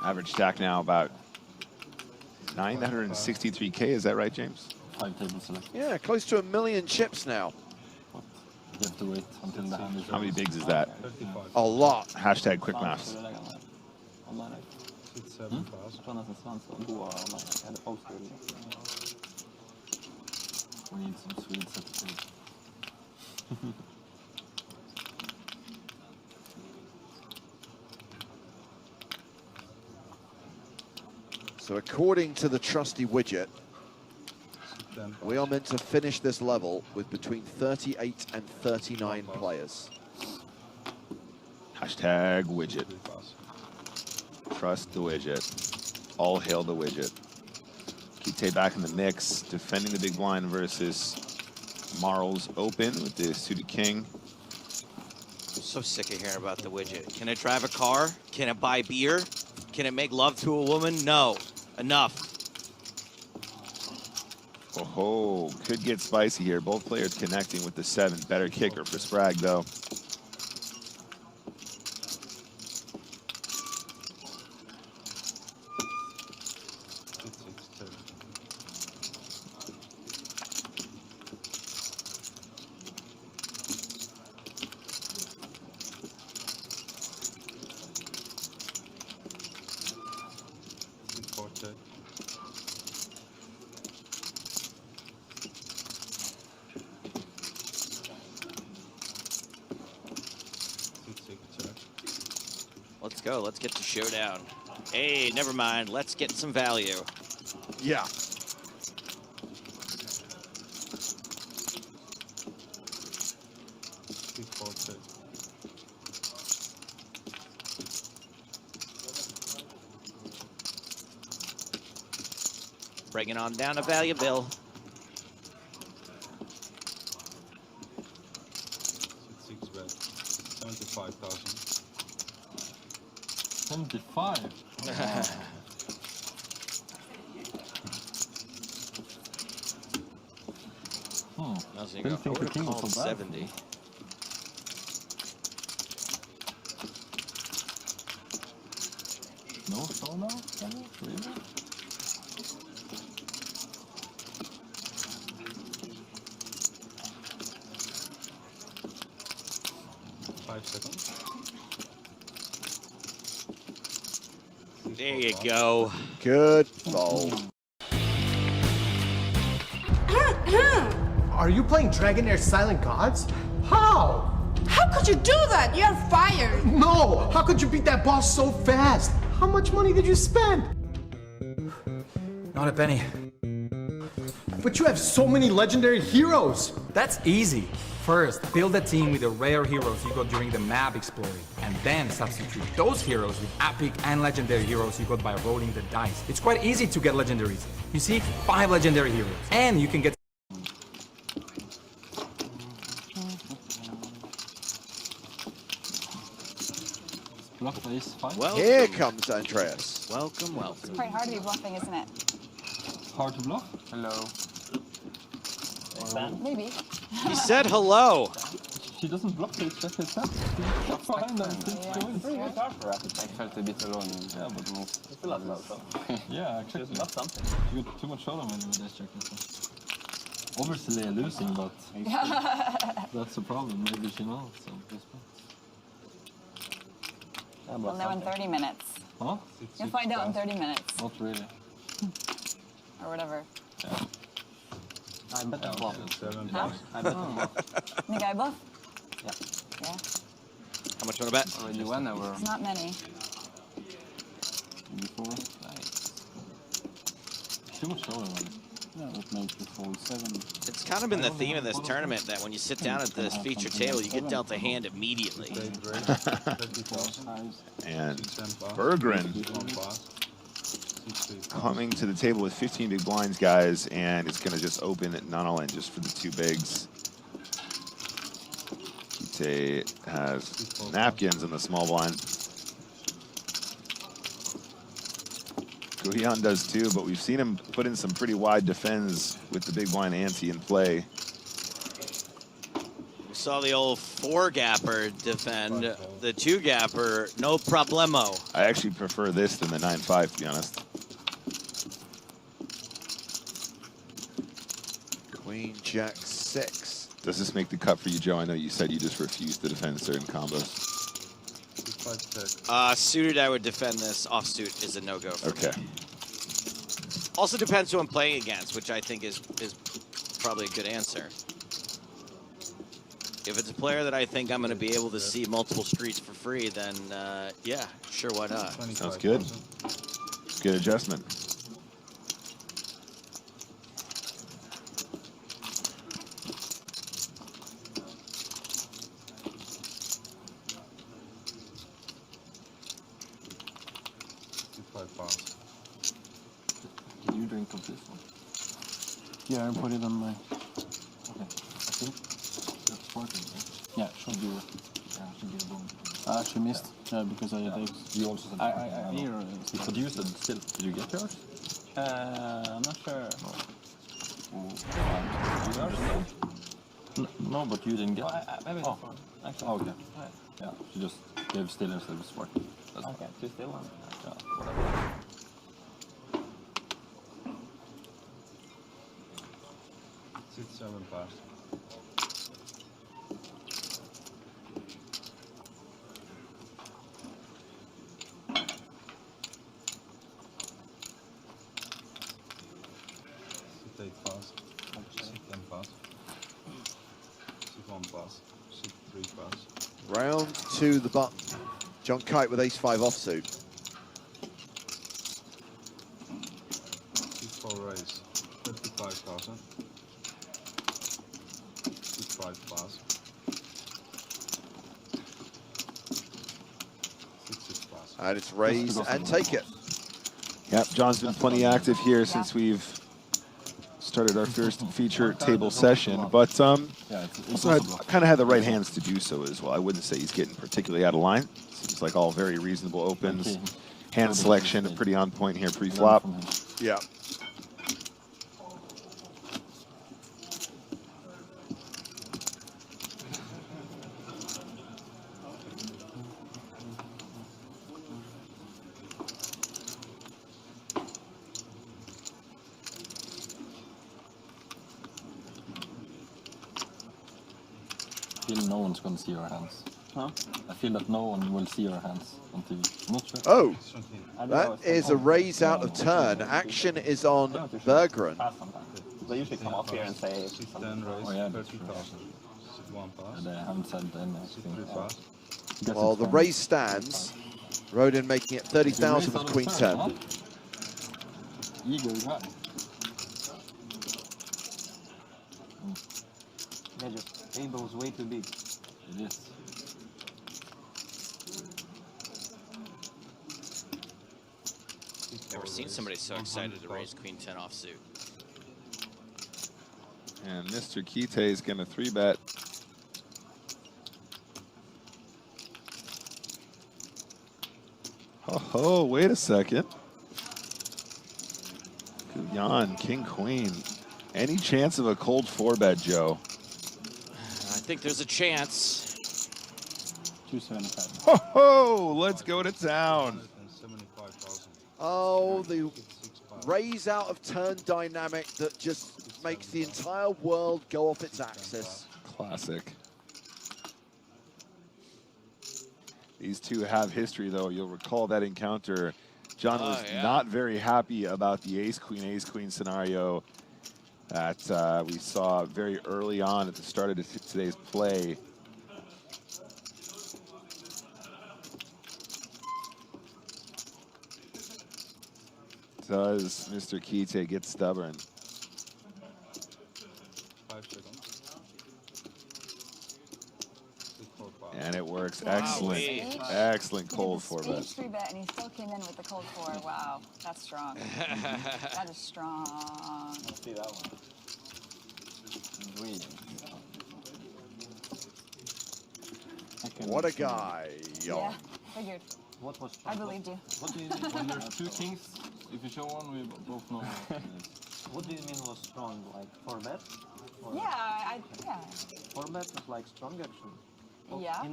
Average stack now about 963K, is that right, James? 5 tables select. Yeah, close to 1 million chips now. What? You have to wait until the hand is How many bigs is that? 35. A lot. Hashtag quick maths. It's 7,000. We need some Swedes at the table. So according to the trusty widget, we are meant to finish this level with between 38 and 39 players. Hashtag widget. Trust the widget. All hail the widget. Kite back in the mix, defending the big blind versus Marl's open with the suited king. I'm so sick of hearing about the widget. Can it drive a car? Can it buy beer? Can it make love to a woman? No. Enough. Oh, could get spicy here. Both players connecting with the 7. Better kicker for Sprague, though. Let's go. Let's get to showdown. Hey, never mind. Let's get some value. Yeah. Bringing on down a value bill. 6 bet. 75,000. 75? Now so you go, I would have called 70. No, so now? Really? There you go. Good fold. Are you playing Dragonair Silent Gods? How? How could you do that? You're fired. No! How could you beat that boss so fast? How much money did you spend? Not a penny. But you have so many legendary heroes! That's easy. First, build a team with the rare heroes you got during the map exploring, and then substitute those heroes with epic and legendary heroes you got by rolling the dice. It's quite easy to get legendaries. You see, 5 legendary heroes, and you can get Welcome. Here comes Andreas. Welcome, welcome. Quite hard to be bluffing, isn't it? Hard to bluff? Hello. Maybe. He said hello. She doesn't bluff his check his set. She bluffs behind and thinks she wins. It's hard for us. I felt a bit alone. Yeah, but no. It's still not low, so. Yeah, actually. Just bluff something. You got too much showdown when you were dash checking. Obviously losing, but that's the problem. Maybe she knows. So just We'll know in 30 minutes. huh? You'll find out in 30 minutes. Not really. Or whatever. Yeah. I bet the bluff. Huh? I bet the bluff. The guy bluff? Yeah. Yeah. How much you want to bet? Already went over. It's not many. Before. Too much showdown. Yeah, that makes you fold 7. It's kind of been the theme of this tournament that when you sit down at this feature table, you get dealt a hand immediately. And Berggren coming to the table with 15 big blinds, guys, and it's going to just open at not all in just for the 2 bigs. Kite has napkins in the small blind. Guhian does too, but we've seen him put in some pretty wide defends with the big blind ante in play. We saw the old 4-gapper defend, the 2-gapper, no problemo. I actually prefer this than the 9-5, to be honest. Queen, Jack, 6. Does this make the cut for you, Joe? I know you said you just refuse to defend certain combos. Suited, I would defend this. Offsuit is a no-go for me. Okay. Also depends who I'm playing against, which I think is probably a good answer. If it's a player that I think I'm going to be able to see multiple streets for free, then yeah, sure, why not? Sounds good. Good adjustment. Did you drink of this one? Yeah, I put it on my... Okay, I think that's working, right? Yeah, should be. Yeah, should be a boom. She missed. Yeah, because I had eggs. You also said... I hear... But you said still. Did you get yours? I'm not sure. No, but you didn't get it. Maybe oh, actually. Oh, okay. Right. Yeah, she just gave still instead of smart. That's okay, two still one. Yeah, whatever. It's 7 pass. Sit 8 pass. Sit 10 pass. Sit 1 pass. Sit 3 pass. Round 2, the button. John Kite with ace-5 offsuit. 6-4 raise, 35,000. 6-5 pass. 6-6 pass. And it's raise and take it. Yep, John's been plenty active here since we've started our first feature table session, but also kind of had the right hands to do so as well. I wouldn't say he's getting particularly out of line. Seems like all very reasonable opens. Hand selection pretty on point here pre-flop. Yeah. I feel no one's going to see our hands. Huh? I feel that no one will see our hands on TV. Not sure. Oh, that is a raise out of turn. Action is on Berggren. They usually come up here and say something. Oh yeah, that's true. They haven't said anything. Well, the raise stands. Rodin making it 30,000 with Queen 10. Eager guy. Yeah, just table's way too big. It is. Never seen somebody so excited to raise Queen 10 offsuit. And Mr. Kite is going to 3-bet. Oh, wait a second. Jan, King, Queen. Any chance of a cold 4-bet, Joe? I think there's a chance. 275. Ho, let's go to town. Oh, the raise out of turn dynamic that just makes the entire world go off its axis. Classic. These two have history, though. You'll recall that encounter. John was not very happy about the ace-queen scenario that we saw very early on at the start of today's play. Does Mr. Kite get stubborn? 5 seconds. And it works. Wow, excellent. Excellent cold 4-bet. 3-bet and he still came in with the cold 4. Wow, that's strong. That is strong. Let's see that one. What a guy. Yeah, figured. What was I believed you. What do you mean when there's 2 kings? If you show one, we both know. What do you mean was strong? Like 4-bet? Yeah, yeah. 4-bet was like strong action. Well, Yeah.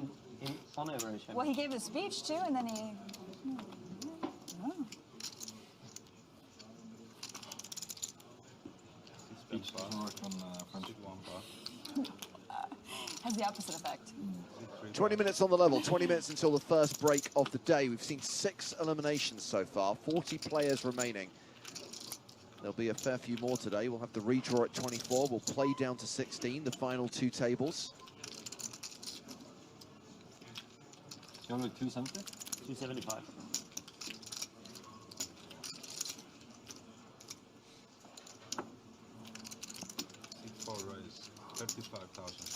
On average. Well, he gave a speech too, and then he. Oh. Speech doesn't work on French. Has the opposite effect. 20 minutes on the level, 20 minutes until the first break of the day. We've seen 6 eliminations so far, 40 players remaining. There'll be a fair few more today. We'll have the redraw at 24. We'll play down to 16, the final 2 tables. You only 270? 275. Raise, 35,000.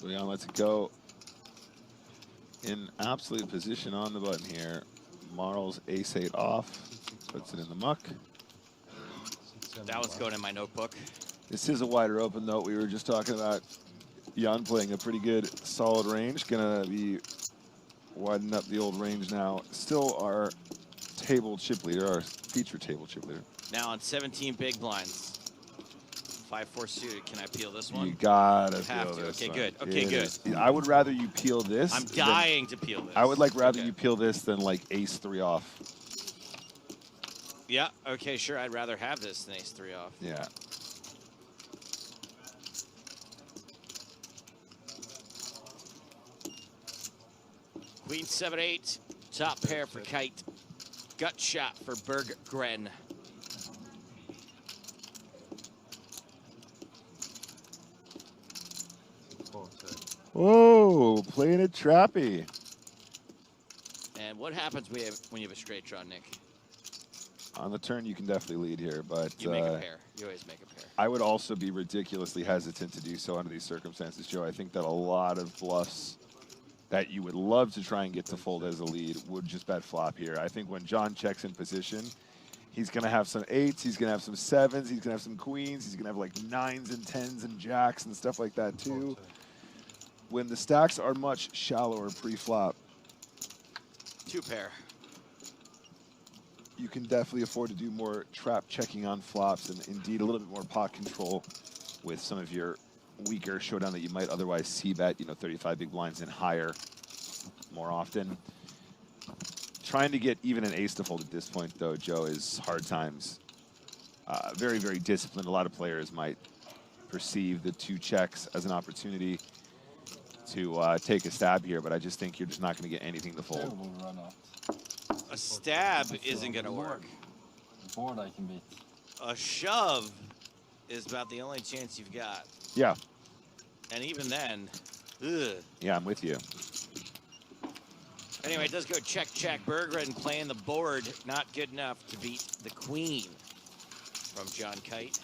Leon lets it go. In absolute position on the button here. Marl's ace-8 off. Puts it in the muck. That one's going in my notebook. This is a wider open, though. We were just talking about Jan playing a pretty good, solid range. Gonna be widening up the old range now. Still our table chip leader, our feature table chip leader. Now on 17 big blinds. 5-4 suited. Can I peel this one? You gotta have peel to. this Okay, one. good. Okay, good. I would rather you peel this. I'm dying to peel this. I would like rather you peel this than like ace-3 off. Yeah. Okay. Sure. I'd rather have this than ace-3 off. Yeah. Queen 7-8 Top pair for Kite. Gut shot for Berggren. Whoa, playing it trappy. And what happens when you have a straight draw, Nick? On the turn, you can definitely lead here, but You make a pair. You always make a pair. I would also be ridiculously hesitant to do so under these circumstances, Joe. I think that a lot of bluffs that you would love to try and get to fold as a lead would just bet flop here. I think when John checks in position, he's going to have some 8s, he's going to have some 7s, he's going to have some queens, he's going to have like 9s and 10s and jacks and stuff like that too. When the stacks are much shallower pre-flop, 2 pair. you can definitely afford to do more trap checking on flops and indeed a little bit more pot control with some of your weaker showdown that you might otherwise see bet, 35 big blinds and higher more often. Trying to get even an ace to fold at this point, though, Joe, is hard times. Very, very disciplined. A lot of players might perceive the 2 checks as an opportunity to take a stab here, but I just think you're just not going to get anything to fold. A stab isn't going to work. Board I can beat. A shove is about the only chance you've got. Yeah. And even then, ugh. Yeah, I'm with you. Anyway, it does go check, check. Berggren playing the board. Not good enough to beat the queen from John Kite.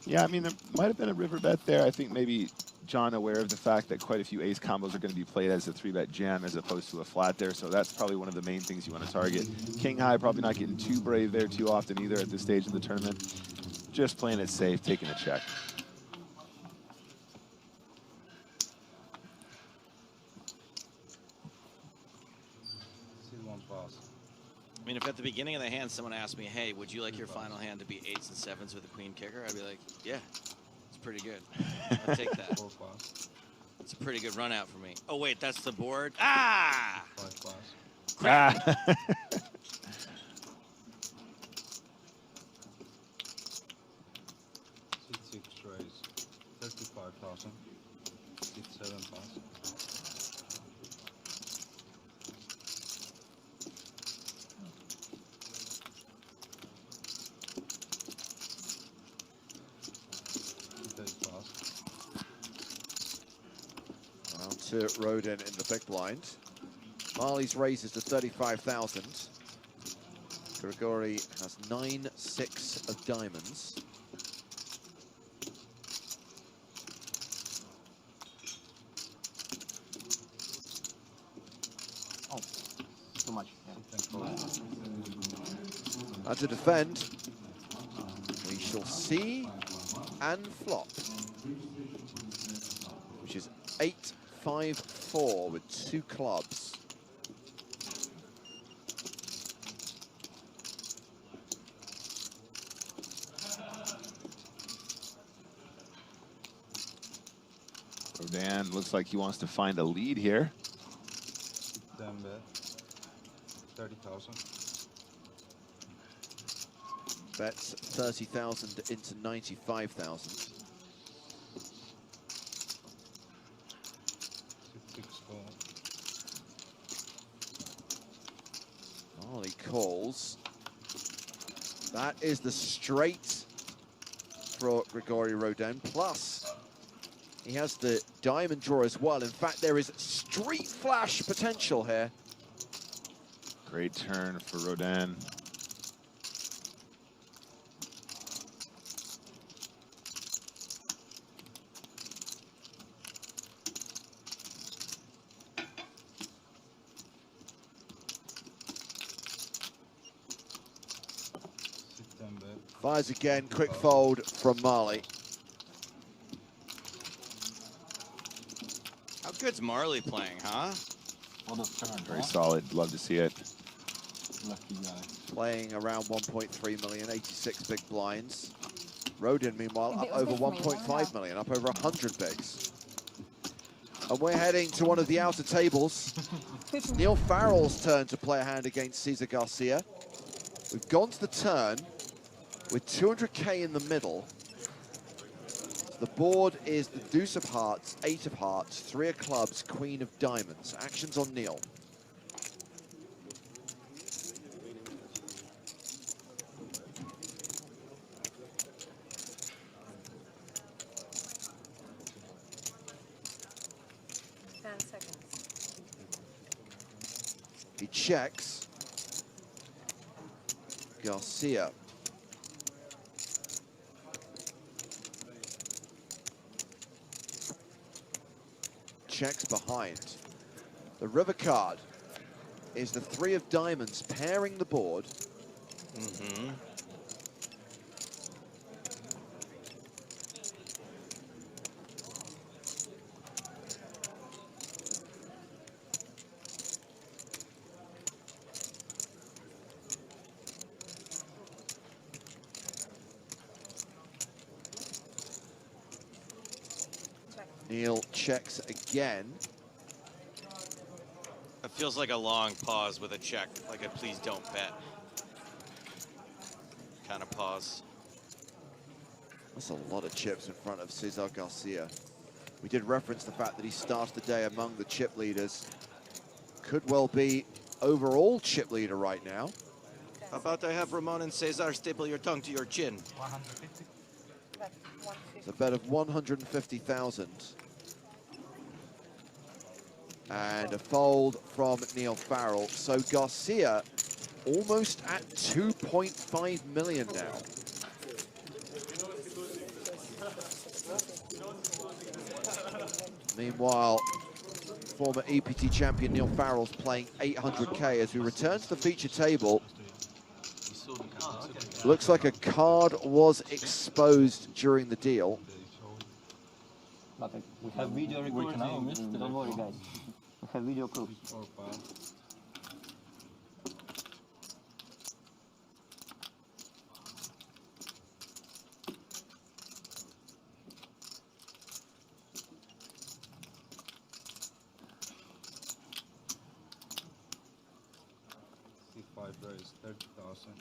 Yeah, I mean, there might have been a river bet there. I think maybe John aware of the fact that quite a few ace combos are going to be played as a 3-bet jam as opposed to a flat there. So that's probably one of the main things you want to target. King high, probably not getting too brave there too often either at this stage of the tournament. Just playing it safe, taking a check. I mean, if at the beginning of the hand someone asked me, hey, would you like your final hand to be 8s and 7s with a queen kicker? I'd be like, yeah, it's pretty good. I'll take that. It's a pretty good run out for me. Oh, wait, that's the board? Ah! Crap. Ah. 6 raise, 35,000, 7 pass. To Rodin in the big blind. Marley's raises to 35,000. Grigori has 9-6 of diamonds. Oh, too much. Yeah. And to defend, we shall see and flop, which is 8-5-4 with 2 clubs. Rodan looks like he wants to find a lead here. Then bet 30,000. Bets 30,000 into 95,000. 6-4. Marley calls. That is the straight for Grigori Rodin. Plus, he has the diamond draw as well. In fact, there is street flash potential here. Great turn for Rodin. Fires again, quick fold from Marley. How good's Marley playing, huh? Very solid. Love to see it. Lucky guy. Playing around 1.3 million, 86 big blinds. Rodin, meanwhile, If up it was over good for me, why 1.5 not? million, up over 100 bigs. And we're heading to one of the outer tables. Neil Farrell's turn to play a hand against Cesar Garcia. We've gone to the turn with 200k in the middle. The board is the deuce of hearts, 8 of hearts, 3 of clubs, queen of diamonds. Actions on Neil. checks. Garcia. Checks behind. The river card is the 3 of diamonds pairing the board. Mm-hmm. Neil checks again. It feels like a long pause with a check, like a please don't bet kind of pause. That's a lot of chips in front of Cesar Garcia. We did reference the fact that he started the day among the chip leaders. Could well be overall chip leader right now. How about I have Ramon and Cesar staple your tongue to your chin? 150. It's a bet of 150,000. And a fold from Neil Farrell. So Garcia almost at 2.5 million now. Meanwhile, former EPT champion Neil Farrell's playing 800k as we return to the feature table. Looks like a card was exposed during the deal. But we have video recording. Don't worry, guys. We have video proof. C5 raise 30,000.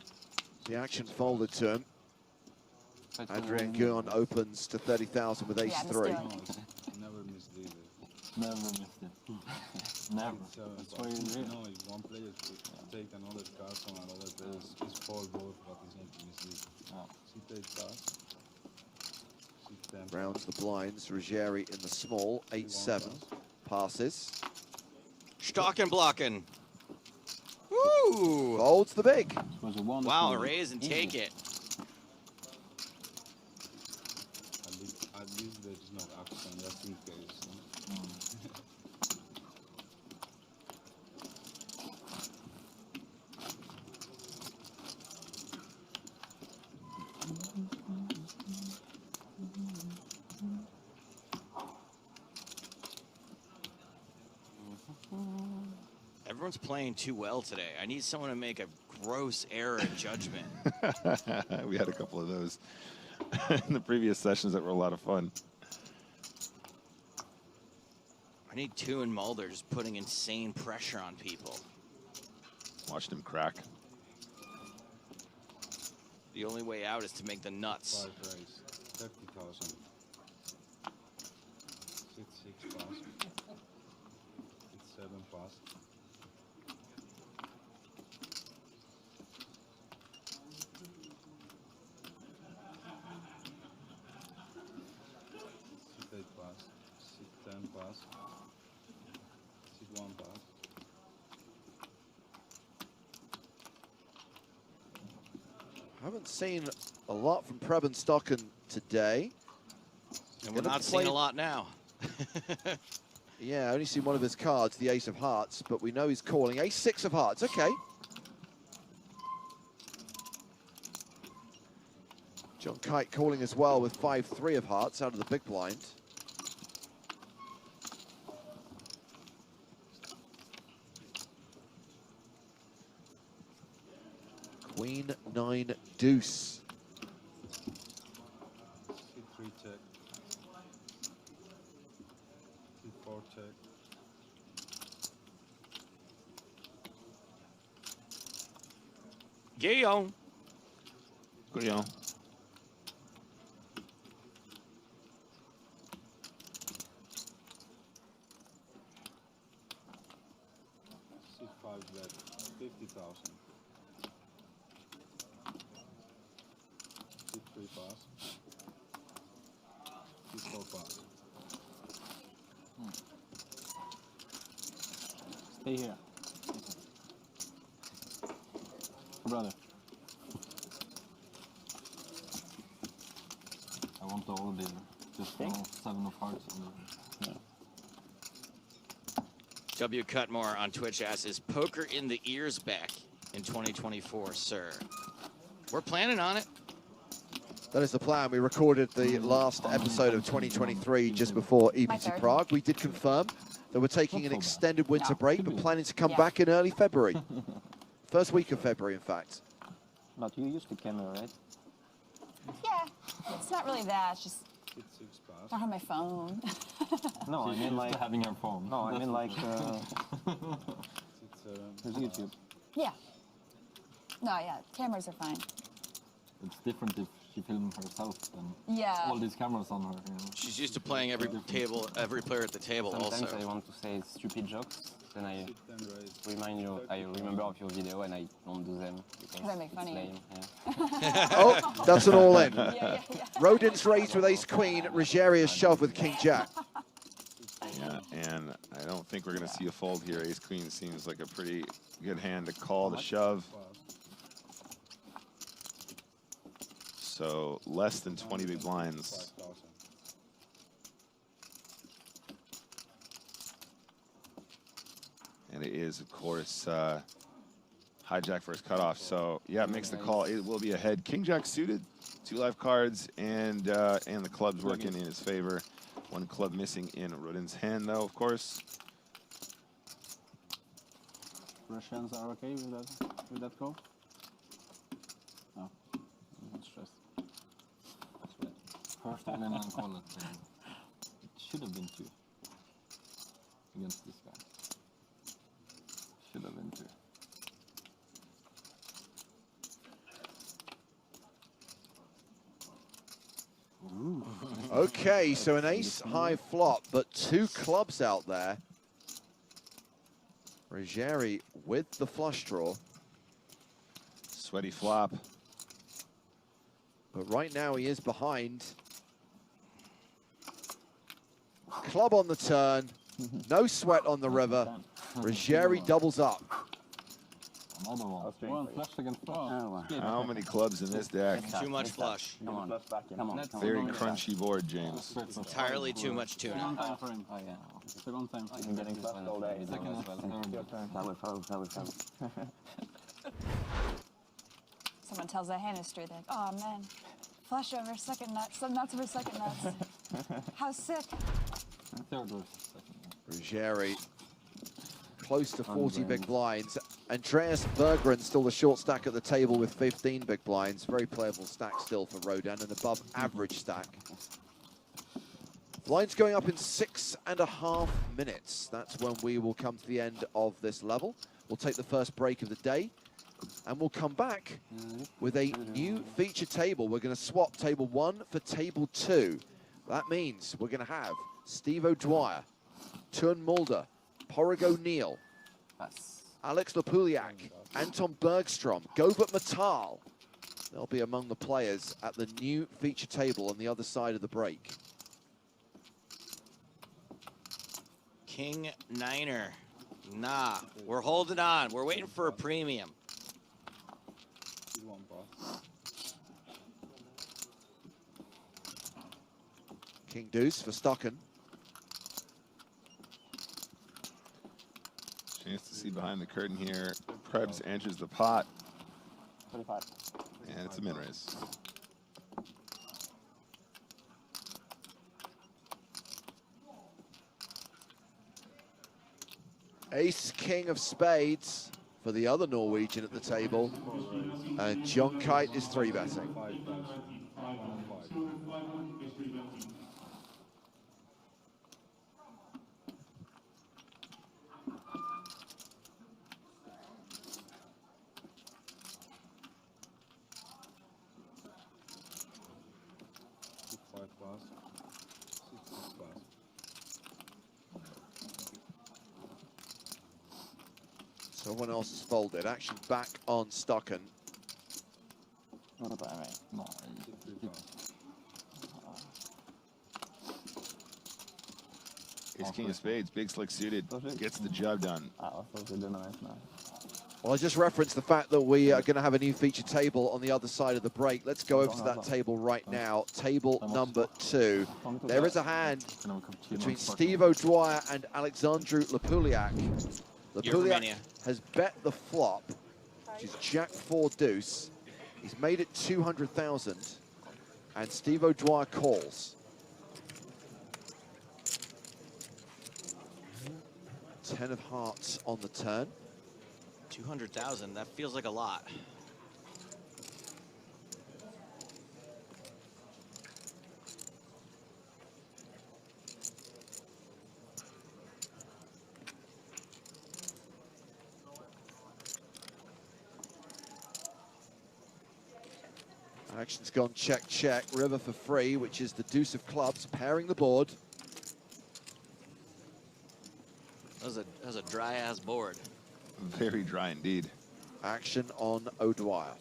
The action folded to him. Adrian Guon opens to 30,000 with ace-3. Never mislead it. Never missed it. Never. That's why you know if one player take another card from another player, it's fold both, but it's not mislead. C8 pass. C10. Rounds the blinds. Ruggieri in the small. 8-7. Passes. Stocking blocking. Woo! Folds the big. Wow, raise and take it. At least there's no action, just in case. Everyone's playing too well today. I need someone to make a gross error in judgment. We had a couple of those in the previous sessions that were a lot of fun. I need Tu and Mulder just putting insane pressure on people. Watched him crack. The only way out is to make the nuts. 5 raise 30,000. C6 pass. C7 pass. C8 pass. C10 pass. C1 pass. Haven't seen a lot from Preben Stocken today. And we're not seeing a lot now. Yeah, only seen one of his cards, the Ace of Hearts, but we know he's calling. Ace-6 of Hearts, okay. John Kite calling as well with 5-3 of Hearts out of the big blind. Queen 9 deuce. C3 check. C4 check. Guillaume. Guillaume. C5 bet 50,000. C3 pass. C4 pass. Stay here. brother. I want the old dealer. Just no 7 of hearts. Yeah. W. Cutmore on Twitch asks, is poker in the ears back in 2024, sir? We're planning on it. That is the plan. We recorded the last episode of 2023 just before EBT Prague. We did confirm that we're taking an extended winter break, but planning to come back in early February. First week of February, in fact. But you use the camera, right? Yeah, it's not really that. It's just I don't have my phone. No, I mean like having your phone. No, I mean like there's YouTube. Yeah. No, yeah, cameras are fine. It's different if she films herself than Yeah. all these cameras on her. You know? She's used to playing every player at the table. Sometimes also. I want to say stupid jokes, then I remember of your video and I don't do them because I make it's funny. lame. Yeah. Oh, that's an all-in. Yeah. Rodin's raised with ace-queen. Ruggieri is shoved with king-jack. Yeah, and I don't think we're going to see a fold here. Ace-queen seems like a pretty good hand to call the shove. So less than 20 big blinds. And it is, of course, hijack first cutoff. So yeah, it makes the call. It will be ahead. King Jack suited, 2 live cards, and the club's working in his favor. 1 club missing in Rodin's hand, though, of course. Russians are okay with that call? No, not stressed. First all in and call it. It should have been 2 against this guy. Should have been 2. Ooh. Okay, so an ace-high flop, but 2 clubs out there. Ruggieri with the flush draw. Sweaty flop. But right now he is behind. Club on the turn. No sweat on the river. Ruggieri doubles up. Another one. Flush against flush. How many clubs in this deck? Too much flush. Come on. Very crunchy board, James. It's entirely too much tuna. Time for him. Oh yeah. Second time. I'm getting flushed all day. Someone tells that hand history, they're like, oh man, flush over second nuts, some nuts over second nuts. How sick. Third versus second. Ruggieri close to 40 big blinds. Andreas Berggren still the short stack at the table with 15 big blinds. Very playable stack still for Rodin, an above average stack. Blinds going up in 6.5 minutes. That's when we will come to the end of this level. We'll take the first break of the day, and we'll come back with a new feature table. We're going to swap table 1 for table 2. That means we're going to have Steve O'Dwyer, Tuan Mulder, Porrig O'Neill, Alex Lapuliak, Anton Bergstrom, Govert Matal. They'll be among the players at the new feature table on the other side of the break. King Niner. Nah, we're holding on. We're waiting for a premium. King Deuce for Stocken. Chance to see behind the curtain here. Krebs enters the pot. 25. And it's a min raise. Ace King of Spades for the other Norwegian at the table. And John Kite is 3-betting. Someone else has folded. Action back on Stocken. Not a bad way. No. Ace King of Spades, big slick suited, gets the job done. Well, I just referenced the fact that we are going to have a new feature table on the other side of the break. Let's go over to that table right now. Table number 2. There is a hand between Steve O'Dwyer and Alexandru Lapuliak. Lapuliak has bet the flop, which is Jack 4 deuce. He's made it 200,000, and Steve O'Dwyer calls. 10 of hearts on the turn. 200,000, that feels like a lot. Action's gone check, check. River for free, which is the deuce of clubs, pairing the board. That was a dry-ass board. Very dry indeed. Action on O'Dwyer.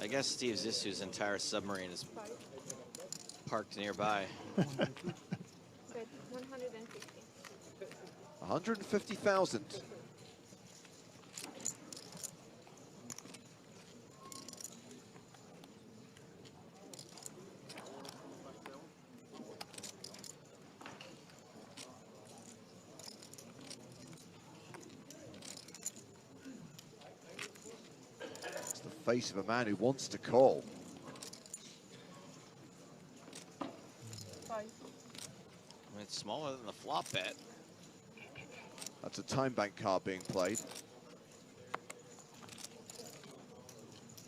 I guess Steve Zissou's entire submarine is parked nearby. 150,000. It's the face of a man who wants to call. I mean, it's smaller than the flop bet. That's a time bank card being played.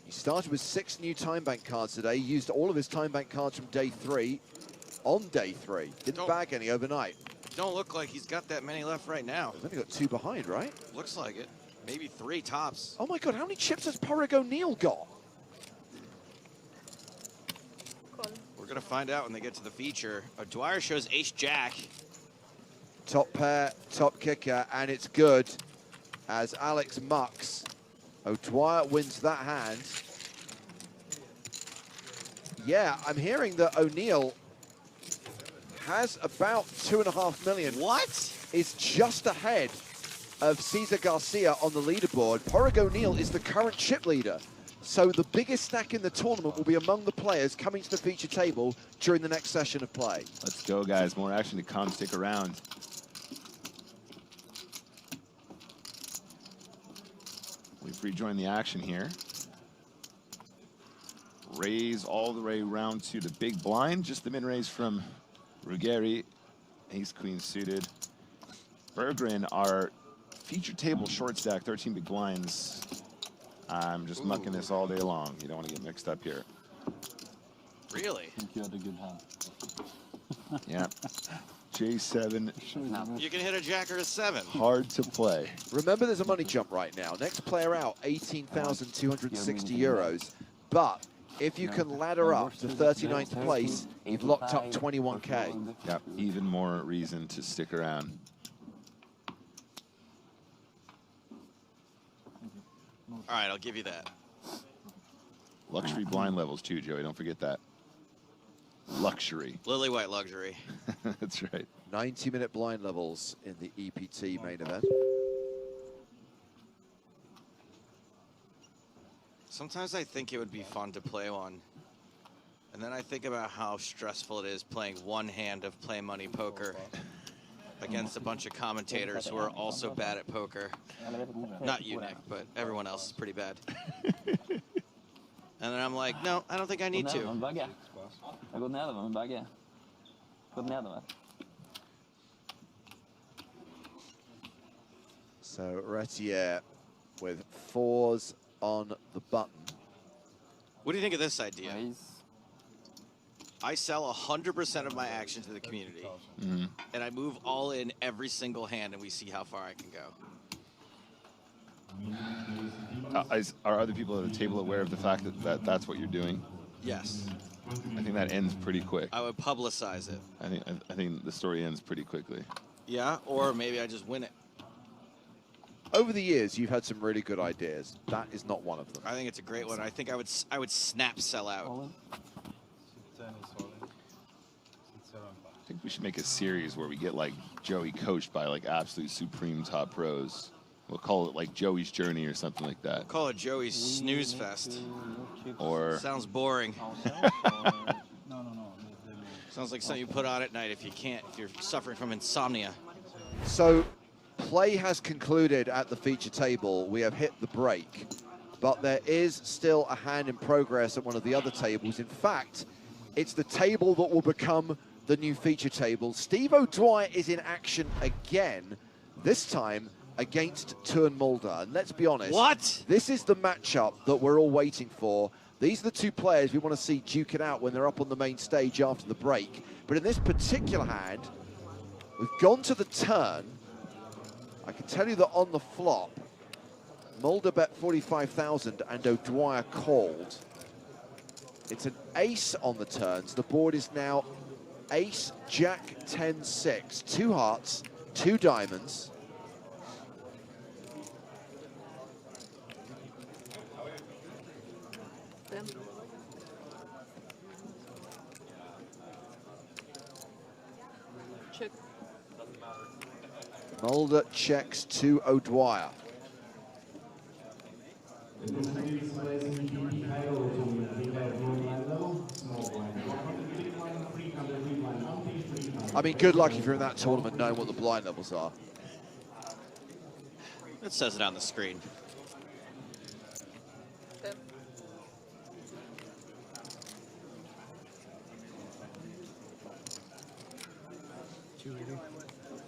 He started with 6 new time bank cards today. He used all of his time bank cards from day 3 on day 3. Didn't bag any overnight. Don't look like he's got that many left right now. He's only got 2 behind, right? Looks like it. Maybe 3 tops. Oh my God, how many chips has Porrig O'Neill got? We're gonna find out when they get to the feature. Dwyer shows ace-jack. Top pair, top kicker, and it's good as Alex mucks. O'Dwyer wins that hand. Yeah, I'm hearing that O'Neill has about 2.5 million. What? Is just ahead of Cesar Garcia on the leaderboard. Porrig O'Neill is the current chip leader. So the biggest stack in the tournament will be among the players coming to the feature table during the next session of play. Let's go, guys. More action to come. Stick around. We've rejoined the action here. Raise all the way around to the big blind. Just the min-raise from Ruggeri. Ace-queen suited. Berggren, our feature table short stack, 13 big blinds. I'm just mucking this all day long. You don't want to get mixed up here. Really? I think you had a good hand. Yeah. J7. You can hit a jack or a 7. Hard to play. Remember, there's a money jump right now. Next player out, 18,260 euros. But if you can ladder up to 39th place, you've locked up 21K. Yep, even more reason to stick around. All right, I'll give you that. Luxury blind levels too, Joey. Don't forget that. Luxury. Lily White luxury. That's right. 90-minute blind levels in the EPT main event. Sometimes I think it would be fun to play one. And then I think about how stressful it is playing one hand of play money poker against a bunch of commentators who are also bad at poker. Not you, Nick, but everyone else is pretty bad. And then I'm like, no, I don't think I need to. So Retier with 4s on the button. What do you think of this idea? I sell 100% of my action to the community, and I move all in every single hand, and we see how far I can go. Are other people at the table aware of the fact that that's what you're doing? Yes. I think that ends pretty quick. I would publicize it. I think the story ends pretty quickly. Yeah, or maybe I just win it. Over the years, you've had some really good ideas. That is not one of them. I think it's a great one. I think I would snap sell out. I think we should make a series where we get like Joey coached by like absolute supreme top pros. We'll call it like Joey's Journey or something like that. We'll call it Joey's Snooze Fest. Or sounds boring. No. Sounds like something you put on at night if you're suffering from insomnia. So play has concluded at the feature table. We have hit the break, but there is still a hand in progress at one of the other tables. In fact, it's the table that will become the new feature table. Steve O'Dwyer is in action again, this time against Tuan Mulder. And let's be honest, what? This is the matchup that we're all waiting for. These are the two players we want to see duke it out when they're up on the main stage after the break. But in this particular hand, we've gone to the turn. I can tell you that on the flop, Mulder bet 45,000 and O'Dwyer called. It's an ace on the turn, so the board is now ace, jack, 10, 6. 2 hearts, 2 diamonds. Check. Mulder checks to O'Dwyer. I mean, good luck if you're in that tournament knowing what the blind levels are. It says it on the screen.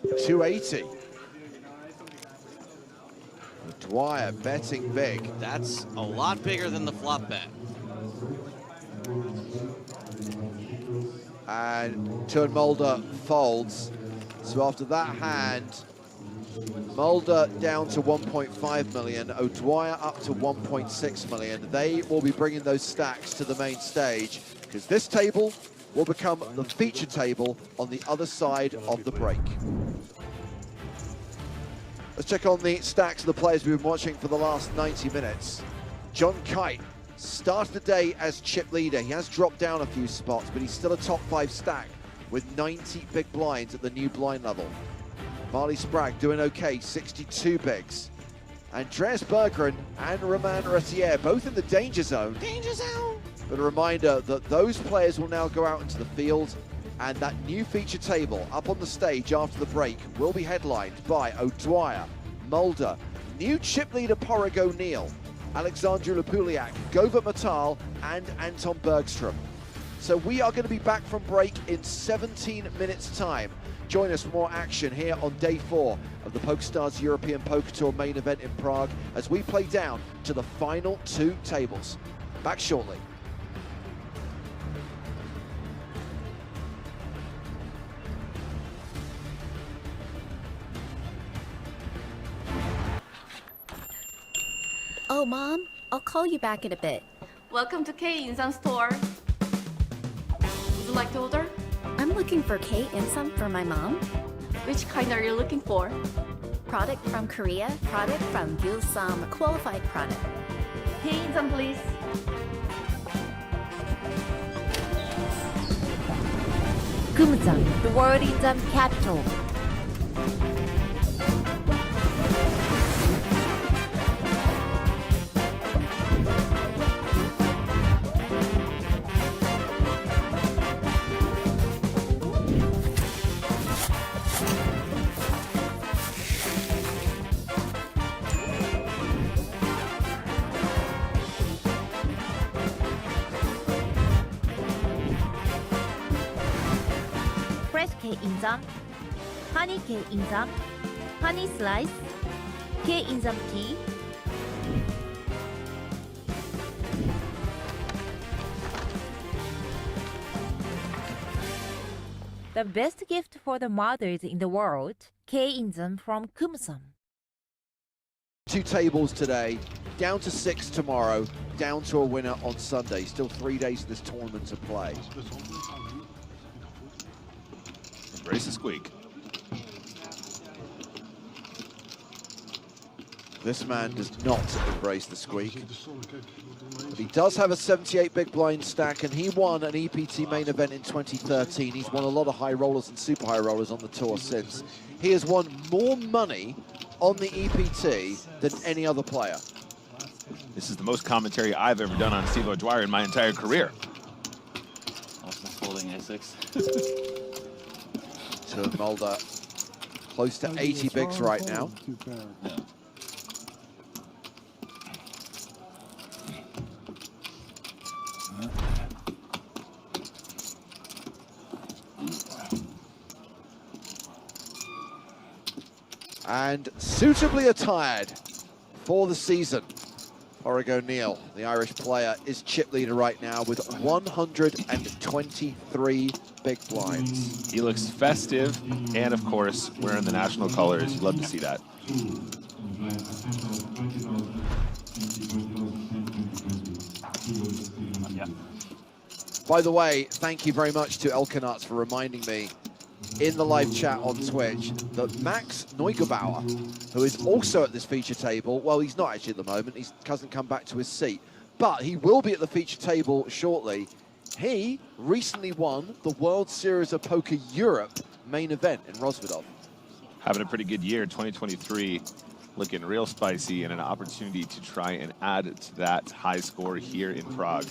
$280. O'Dwyer betting big. That's a lot bigger than the flop bet. And Tuan Mulder folds. So after that hand, Mulder down to 1.5 million, O'Dwyer up to 1.6 million. They will be bringing those stacks to the main stage because this table will become the feature table on the other side of the break. Let's check on the stacks of the players we've been watching for the last 90 minutes. John Kite started the day as chip leader. He has dropped down a few spots, but he's still a top 5 stack with 90 big blinds at the new blind level. Marley Sprague doing okay, 62 bigs. Andreas Berggren and Roman Retier both in the danger zone. Danger zone! But a reminder that those players will now go out into the field, and that new feature table up on the stage after the break will be headlined by O'Dwyer, Mulder, new chip leader Porrig O'Neill, Alexandru Lapuliak, Govert Matal, and Anton Bergstrom. So we are going to be back from break in 17 minutes' time. Join us for more action here on day 4 of the PokerStars European Poker Tour main event in Prague as we play down to the final 2 tables. Back shortly. Oh, Mom, I'll call you back in a bit. Welcome to NIច្ចstore. Would you like to order? I'm looking for NIijn for my mom. Which kind are you looking for? Product from Korea, product from Gilsam, qualified product. NIijn, please. Gumsan, the world 인삼 capital. 인삼, honey K 인삼, honey slice, K 인삼 tea. The best gift for the mothers in the world, K 인삼 from Kumsam. 2 tables today, down to 6 tomorrow, down to a winner on Sunday. Still 3 days of this tournament to play. Embrace the squeak. This man does not embrace the squeak. But he does have a 78 big blind stack, and he won an EPT main event in 2013. He's won a lot of high rollers and super high rollers on the tour since. He has won more money on the EPT than any other player. This is the most commentary I've ever done on Steve O'Dwyer in my entire career. Also folding A6. So Mulder close to 80 bigs right now. Yeah. And suitably attired for the season, Orig O'Neill, the Irish player, is chip leader right now with 123 big blinds. He looks festive, and of course, wearing the national colors. You'd love to see that. Yeah. By the way, thank you very much to Elkanats for reminding me in the live chat on Twitch that Max Neugebauer, who is also at this feature table, well, he's not actually at the moment, he hasn't come back to his seat, but he will be at the feature table shortly. He recently won the World Series of Poker Europe main event in Rozvadov. Having a pretty good year, 2023, looking real spicy, and an opportunity to try and add to that high score here in Prague.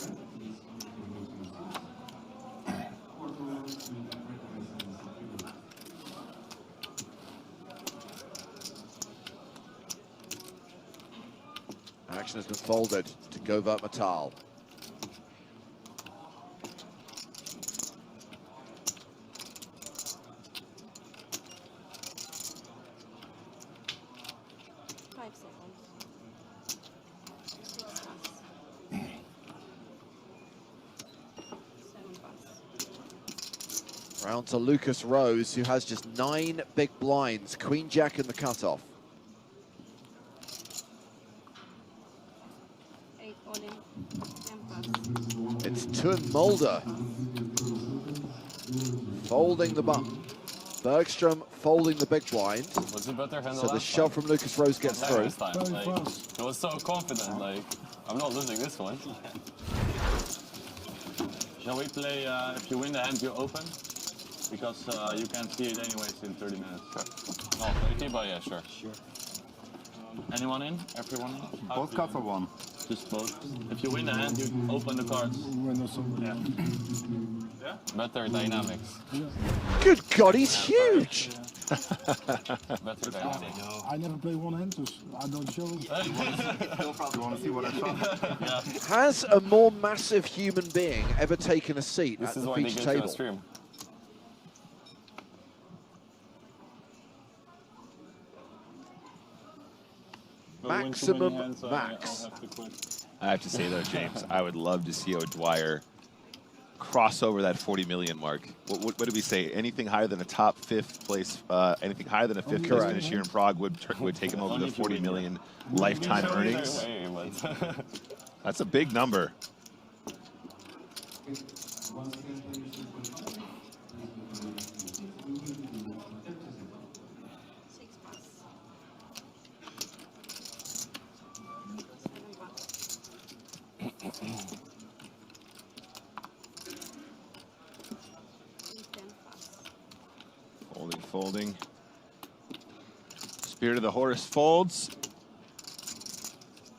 Action has been folded to Govert Matal. Round to Lucas Rose, who has just 9 big blinds, Queen Jack in the cutoff. It's Tun Mulder folding the button. Bergstrom folding the big blind. Was it better So the shove from Lucas Rose gets through. This time, like, I was so confident, like, I'm not losing this one. Shall we play, if you win the hand, you open? Because you can see it anyways in 30 minutes. Sure. No, 30, but yeah, sure. Sure. Anyone in? Everyone in? Both cards or one? Just both. If you win the hand, you open the cards. Yeah. Yeah? Better dynamics. Good God, he's huge! Better dynamics. I never play one hand, so I don't show it. You want to see what I shot? Yeah. Has a more massive human being ever taken a seat This at is the why they feature get to a table? stream. Maximum max. I have to say though, James, I would love to see O'Dwyer cross over that 40 million mark. What did we say? Anything higher than a top 5th place, anything higher than a 5th place finish here in Prague would take him over the 40 million lifetime earnings. That's a big number. Folding. Spirit of the Horse folds.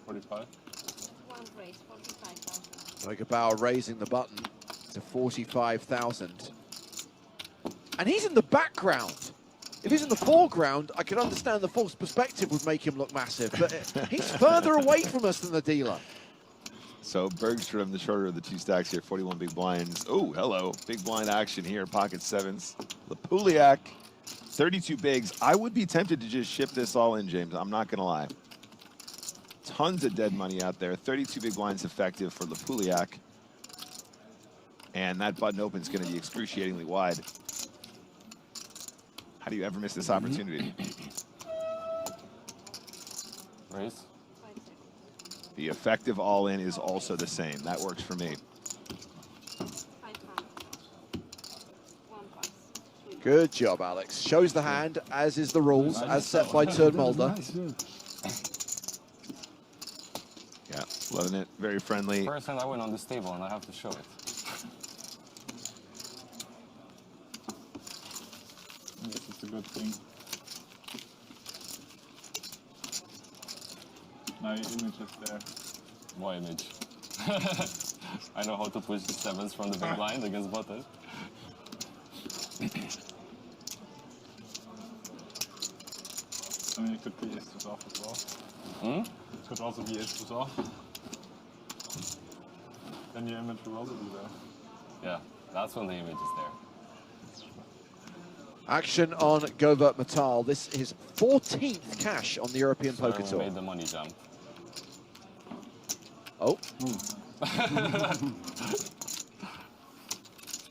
45. Neugebauer raising the button to 45,000. And he's in the background. If he's in the foreground, I can understand the false perspective would make him look massive, but he's further away from us than the dealer. So Bergstrom, the shorter of the 2 stacks here, 41 big blinds. Oh, hello. Big blind action here, pocket 7s. Lapuliak, 32 bigs. I would be tempted to just ship this all in, James. I'm not going to lie. Tons of dead money out there. 32 big blinds effective for Lapuliak. And that button open is going to be excruciatingly wide. How do you ever miss this opportunity? Raise. The effective all-in is also the same. That works for me. Good job, Alex. Shows the hand, as is the rules, as set by Tun Mulder. Loving it. Very friendly. First hand I win on this table, and I have to show it. Yes, it's a good thing. Now your image is there. What image? I know how to push the sevens from the big blind against button. I mean, it could be aces off as well. Hmm? It could also be aces off. Then your image will also be there. Yeah, that's when the image is there. Action on Govert Metal. This is 14th cash on the European Poker Tour. Made the money jump. Oh.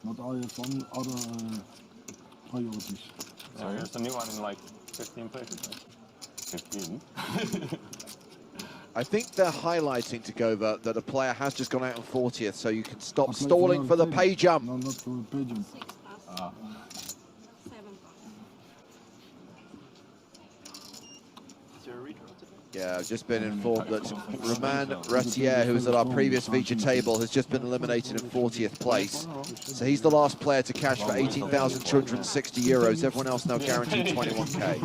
Not all your fun other priorities. So here's the new one in like 15 places. Right? 15? I think they're highlighting to Govert that a player has just gone out on 40th, so you can stop stalling for the pay jump. No, not for the pay jump. Yeah, I've just been informed that Roman Retier, who was at our previous feature table, has just been eliminated in 40th place. So he's the last player to cash for 18,260 euros. Everyone else now guaranteed 21k.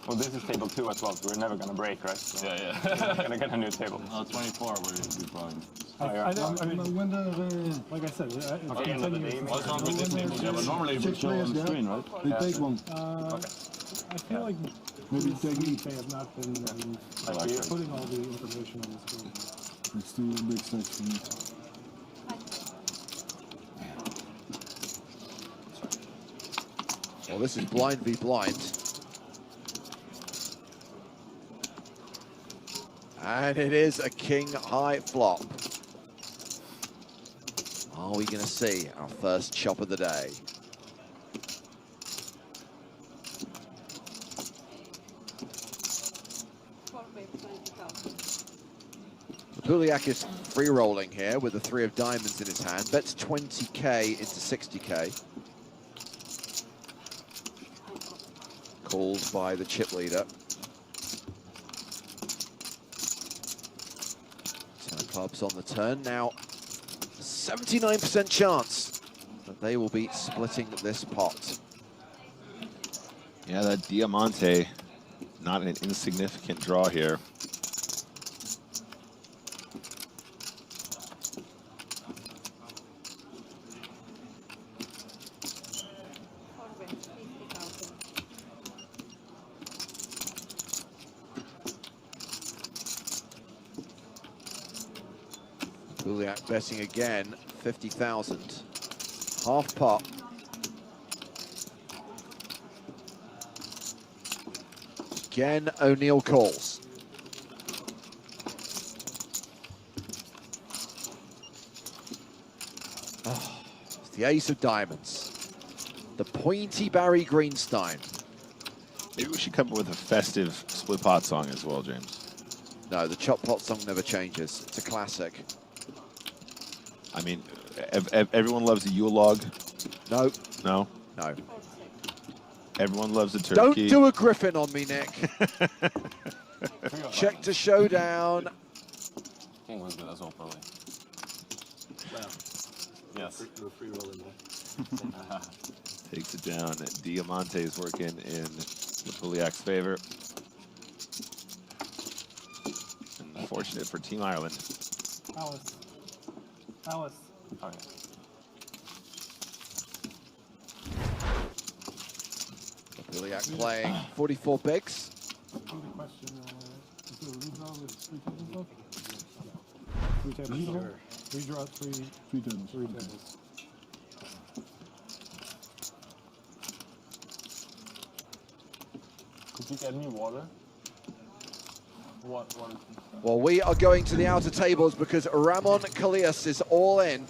Well, this is table 2 as well, so we're never going to break, right? So yeah. We're going to get a new table. 24 will be fine. I mean, when the, like I said, okay, end of the day, what's wrong with this table? Yeah, but normally we show on the screen, right? They take one. Okay. I feel like maybe they have not been putting all the information on the screen. It's too big stage for me. Well, this is blind v blind. And it is a king high flop. Are we going to see our first chop of the day? Puliak is free rolling here with the 3 of diamonds in his hand. Bets 20k into 60k. Called by the chip leader. 10 of clubs on the turn. Now, 79% chance that they will be splitting this pot. Yeah, that Diamante, not an insignificant draw here. Puliak betting again, 50,000. Half pot. Again, O'Neill calls. Oh, it's the ace of diamonds. The pointy Barry Greenstein. Maybe we should come up with a festive split pot song as well, James. No, the chop pot song never changes. It's a classic. I mean, everyone loves a Yule log. No. No? No. Everyone loves a turkey. Don't do a griffin on me, Nick. Check to showdown. King was good as well, probably. Yes. We're free rolling there. Takes it down. Diamante is working in the Puliak's favor. And unfortunate for Team Ireland. Alice. Oh, yeah. Puliak playing 44 bigs. Redraw three tables. Could you get me water? What? Well, we are going to the outer tables because Ramon Kalias is all in.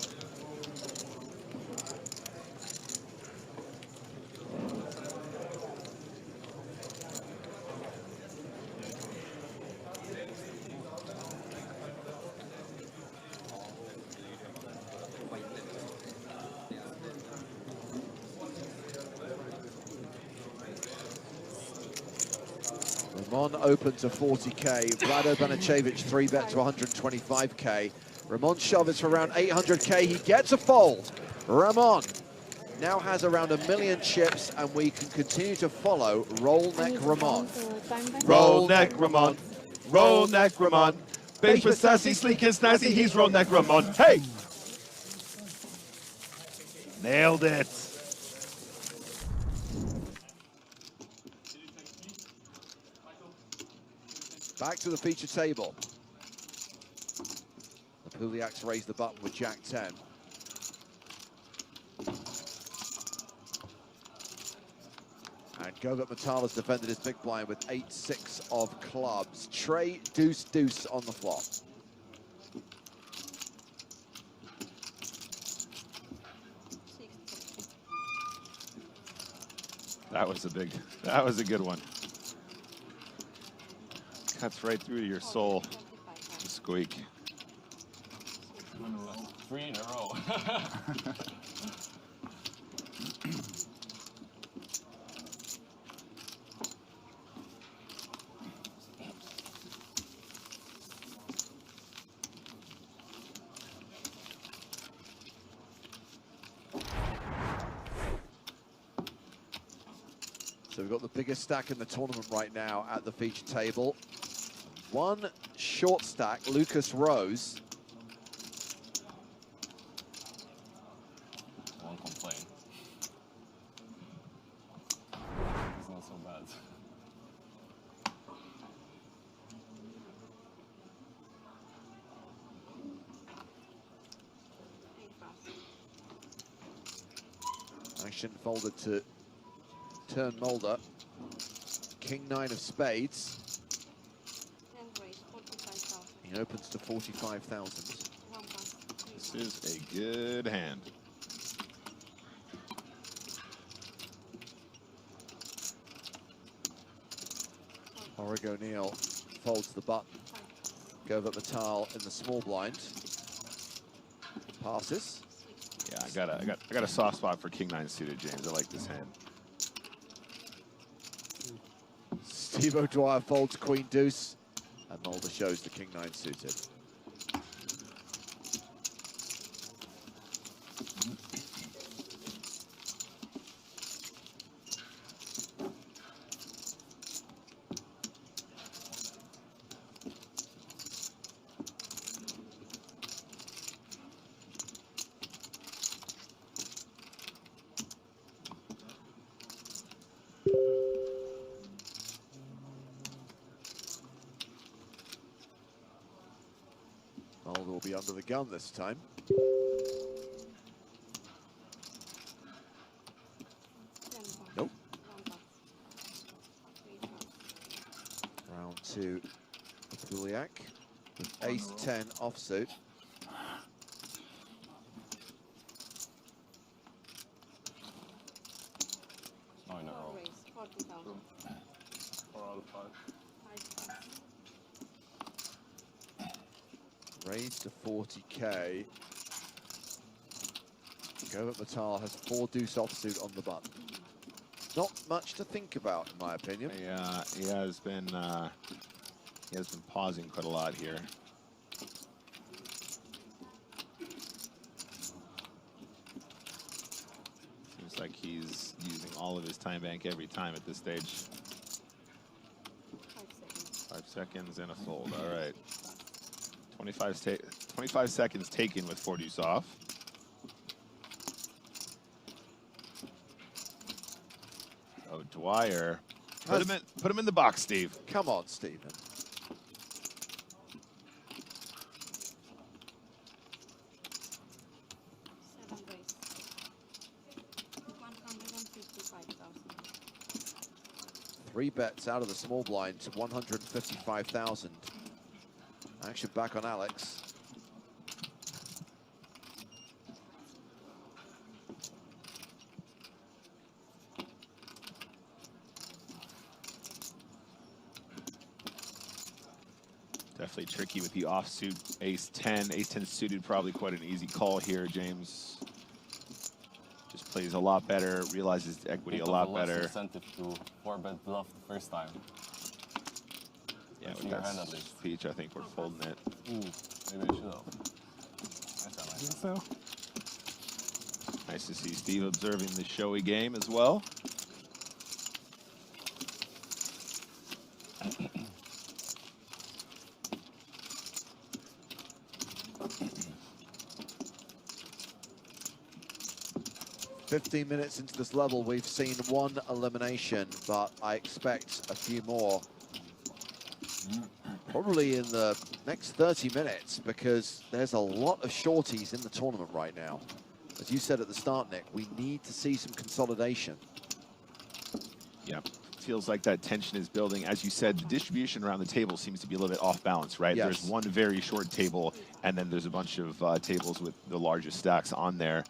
Ramon open to 40k. Vlado Banicevic 3-bet to 125k. Ramon Shovitz for around 800k. He gets a fold. Ramon now has around 1 million chips, and we can continue to follow Roll Neck Ramon. Roll Neck Ramon. Roll Neck Ramon. Beige but sassy, sleek and snazzy, he's Roll Neck Ramon. Hey! Nailed it. Back to the feature table. The Puliaks raise the button with Jack 10. And Govert Matal has defended his big blind with 8-6 of clubs. Trey deuce on the flop. That was a good one. Cuts right through to your soul. The squeak. 3 in a row. So we've got the biggest stack in the tournament right now at the feature table. One short stack, Lucas Rose. Won't complain. It's not so bad. Action folded to turn Mulder. King 9 of spades. He opens to 45,000. This is a good hand. Orig O'Neill folds the button. Govert Matal in the small blind. Passes. Yeah, I got a soft spot for King 9 suited, James. I like this hand. Steve O'Dwyer folds Queen Deuce, and Mulder shows the King 9 suited. Mulder will be under the gun this time. Nope. Round 2 of Puliak with ace-10 offsuit. Oh, in a row. 4 out of 5. Raised to 40k. Govert Matal has 4 deuce offsuit on the button. Not much to think about, in my opinion. Yeah, he has been pausing quite a lot here. Seems like he's using all of his time bank every time at this stage. 5 seconds and a fold. All right. 25 seconds taken with 4 deuce off. Oh, Dwyer. Put him in the box, Steve. Come on, Stephen. Three bets out of the small blind to 155,000. Action back on Alex. Definitely tricky with the offsuit ace-10. Ace-10 suited, probably quite an easy call here. James just plays a lot better, realizes the equity a lot better. Incentive to 4-bet bluff the first time. Yeah, That's with your that hand at least. speech, I think we're folding it. Ooh, maybe I should have. I think so. Nice to see Steve observing the showy game as well. "15 minutes into this level, we've seen one elimination, but I expect a few more. Probably in the next 30 minutes, because there's a lot of shorties in the tournament right now. As you said at the start, Nick, we need to see some consolidation. Yeah, feels like that tension is building. As you said, the distribution around the table seems to be a little bit off balance, right? Yes. There's one very short table, and then there's a bunch of tables with the largest stacks on there.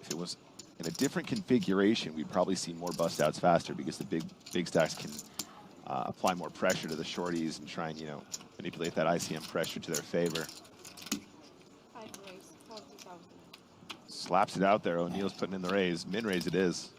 If it was in a different configuration, we'd probably see more bust outs faster because the big stacks can apply more pressure to the shorties and try and, you know, manipulate that ICM pressure to their favor. Slaps it out there. O'Neill's putting in the raise. Min raise it is.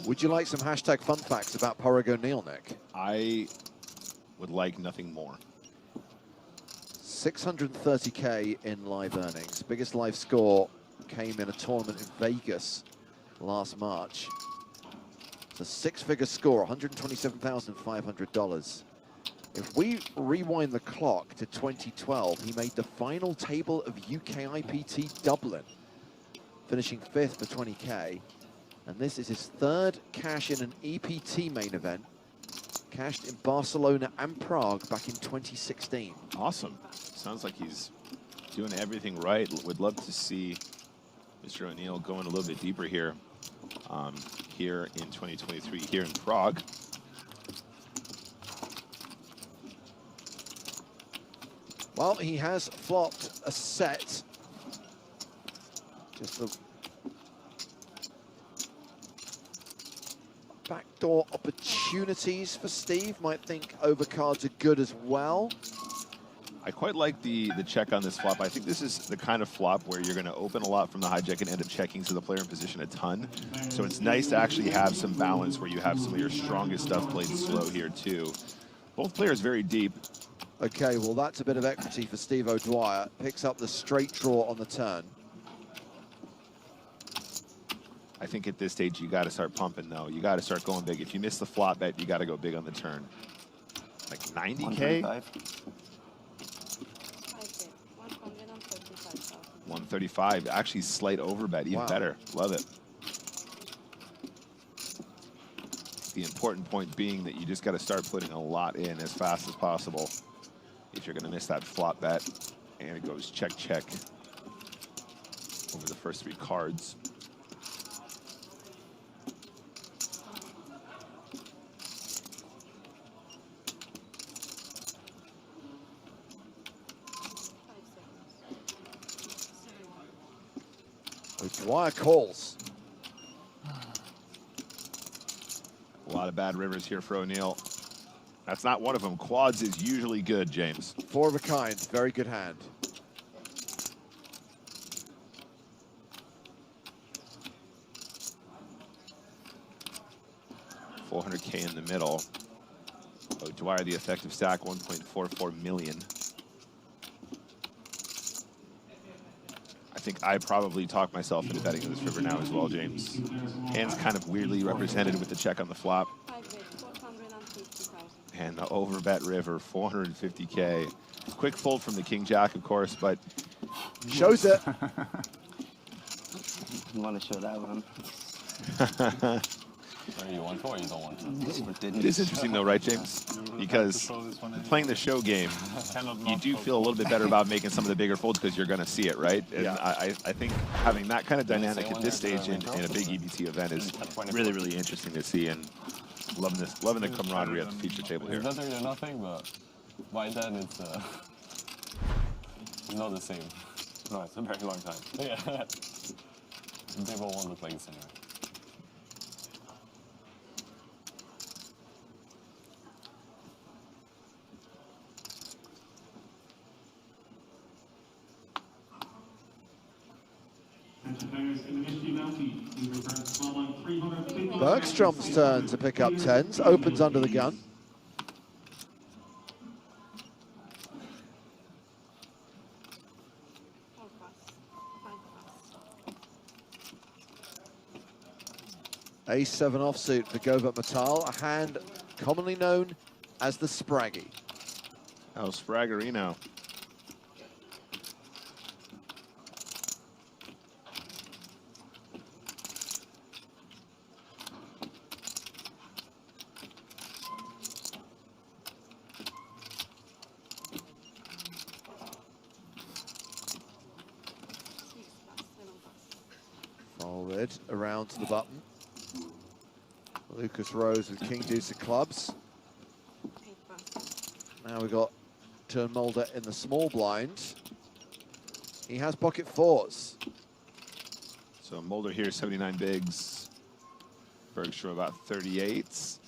Would you like some hashtag fun facts about Porrig O'Neill, Nick? I would like nothing more. 630K in live earnings. Biggest live score came in a tournament in Vegas last March. It's a six-figure score, $127,500. If we rewind the clock to 2012, he made the final table of UK IPT Dublin, finishing 5th for 20K. And this is his third cash in an EPT main event, cashed in Barcelona and Prague back in 2016. Awesome. Sounds like he's doing everything right. Would love to see Mr. O'Neill going a little bit deeper here, here in 2023, here in Prague. Well, he has flopped a set. Just the backdoor opportunities for Steve. Might think overcards are good as well. I quite like the check on this flop. I think this is the kind of flop where you're going to open a lot from the hijack and end up checking, so the player in position a ton. So it's nice to actually have some balance where you have some of your strongest stuff played slow here too. Both players very deep. Okay, well that's a bit of equity for Steve O'Dwyer. Picks up the straight draw on the turn. I think at this stage you got to start pumping though. You got to start going big. If you miss the flop bet, you got to go big on the turn. Like 90K? 135. Actually slight overbet, even better. Love it. The important point being that you just got to start putting a lot in as fast as possible if you're going to miss that flop bet. And it goes check, check over the first three cards. O'Dwyer calls. A lot of bad rivers here for O'Neill. That's not one of them. Quads is usually good, James. 4 of a kind. Very good hand. $400K in the middle. O'Dwyer, the effective stack, 1.44 million. I think I probably talked myself into betting in this river now as well, James. Hand's kind of weirdly represented with the check on the flop. And the overbet river, 450K. Quick fold from the King Jack, of course, but shows it. You want to show that one? You want to or you don't want to? It is interesting though, right, James? Because playing the show game, you do feel a little bit better about making some of the bigger folds because you're going to see it, right? And I think having that kind of dynamic at this stage in a big EBT event is really, really interesting to see. And Loving the camaraderie at the feature table here. It's better than nothing, but by then it's not the same. No, it's a very long time. Yeah. They all want to play this anyway. Bergstrom's turn to pick up tens, opens under the gun. Ace-7 offsuit for Govert Metal, a hand commonly known as the Spraggy. Oh, Spraggerino. Folded around to the button. Lucas Rose with King Deuce of clubs. Now we've got Turn Mulder in the small blind. He has pocket fours. So Mulder here, 79 bigs. Bergstrom about 38s.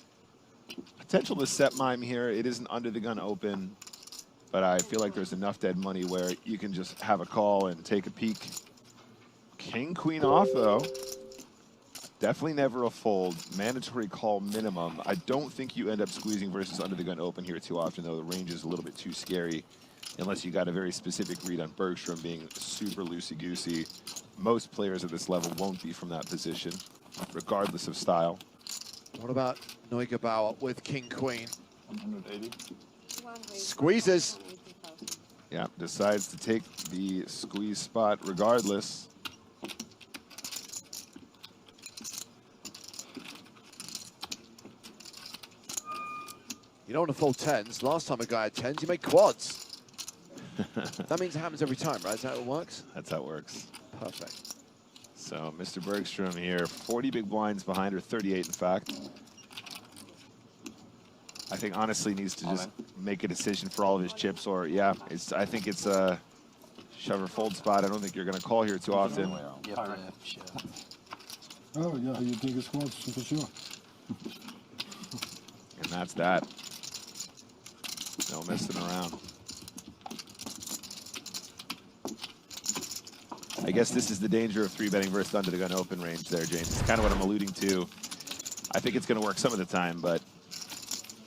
Potential to set mime here. It isn't under the gun open, but I feel like there's enough dead money where you can just have a call and take a peek. King Queen off though. Definitely never a fold. Mandatory call minimum. I don't think you end up squeezing versus under the gun open here too often, though. The range is a little bit too scary, unless you got a very specific read on Bergstrom being super loosey-goosey. Most players at this level won't be from that position, regardless of style. What about Neugebauer with King Queen? 180. Squeezes. Yeah, decides to take the squeeze spot regardless. You don't want to fold tens. Last time a guy had tens, he made quads. That means it happens every time, right? Is that how it works? That's how it works. Perfect. So Mr. Bergstrom here, 40 big blinds behind her, 38 in fact. I think honestly needs to just make a decision for all of his chips, or yeah, I think it's a shove or fold spot. I don't think you're going to call here too often. Oh, yeah, you think it's quads for sure. And that's that. No messing around. I guess this is the danger of 3-betting versus under the gun open range there, James. It's kind of what I'm alluding to. I think it's going to work some of the time, but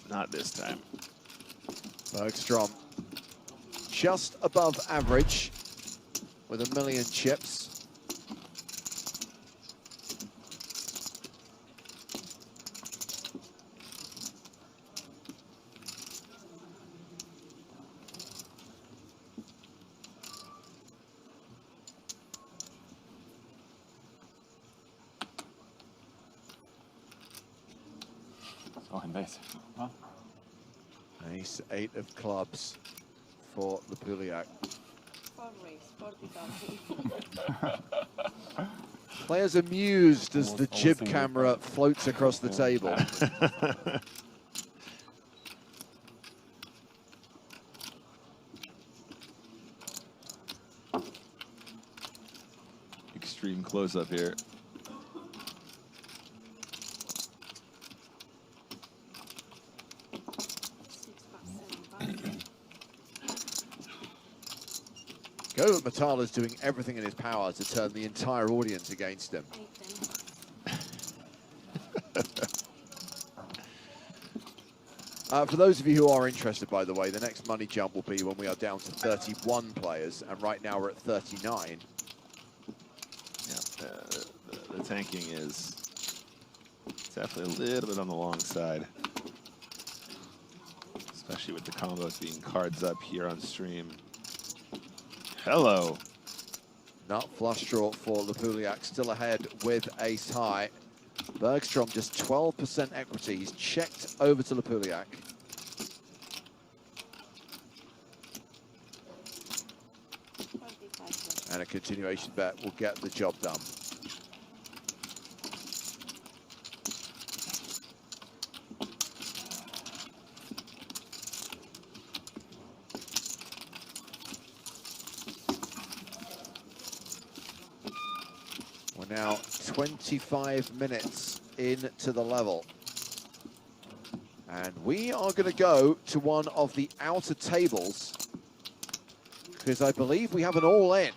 not this time. Bergstrom just above average with 1 million chips. So invasive, huh? Ace-8 of clubs for the Puliak. Players amused as the jib camera floats across the table. Extreme close-up here. Govert Metal is doing everything in his power to turn the entire audience against him. For those of you who are interested, by the way, the next money jump will be when we are down to 31 players, and right now we're at 39. Yeah, the tanking is definitely a little bit on the long side, especially with the combos being cards up here on stream. Hello. Nut flush draw for Lepuliak, still ahead with ace high. Bergstrom just 12% equity. He's checked over to Lepuliak. And a continuation bet will get the job done. Now 25 minutes into the level. And we are going to go to one of the outer tables, because I believe we have an all-in.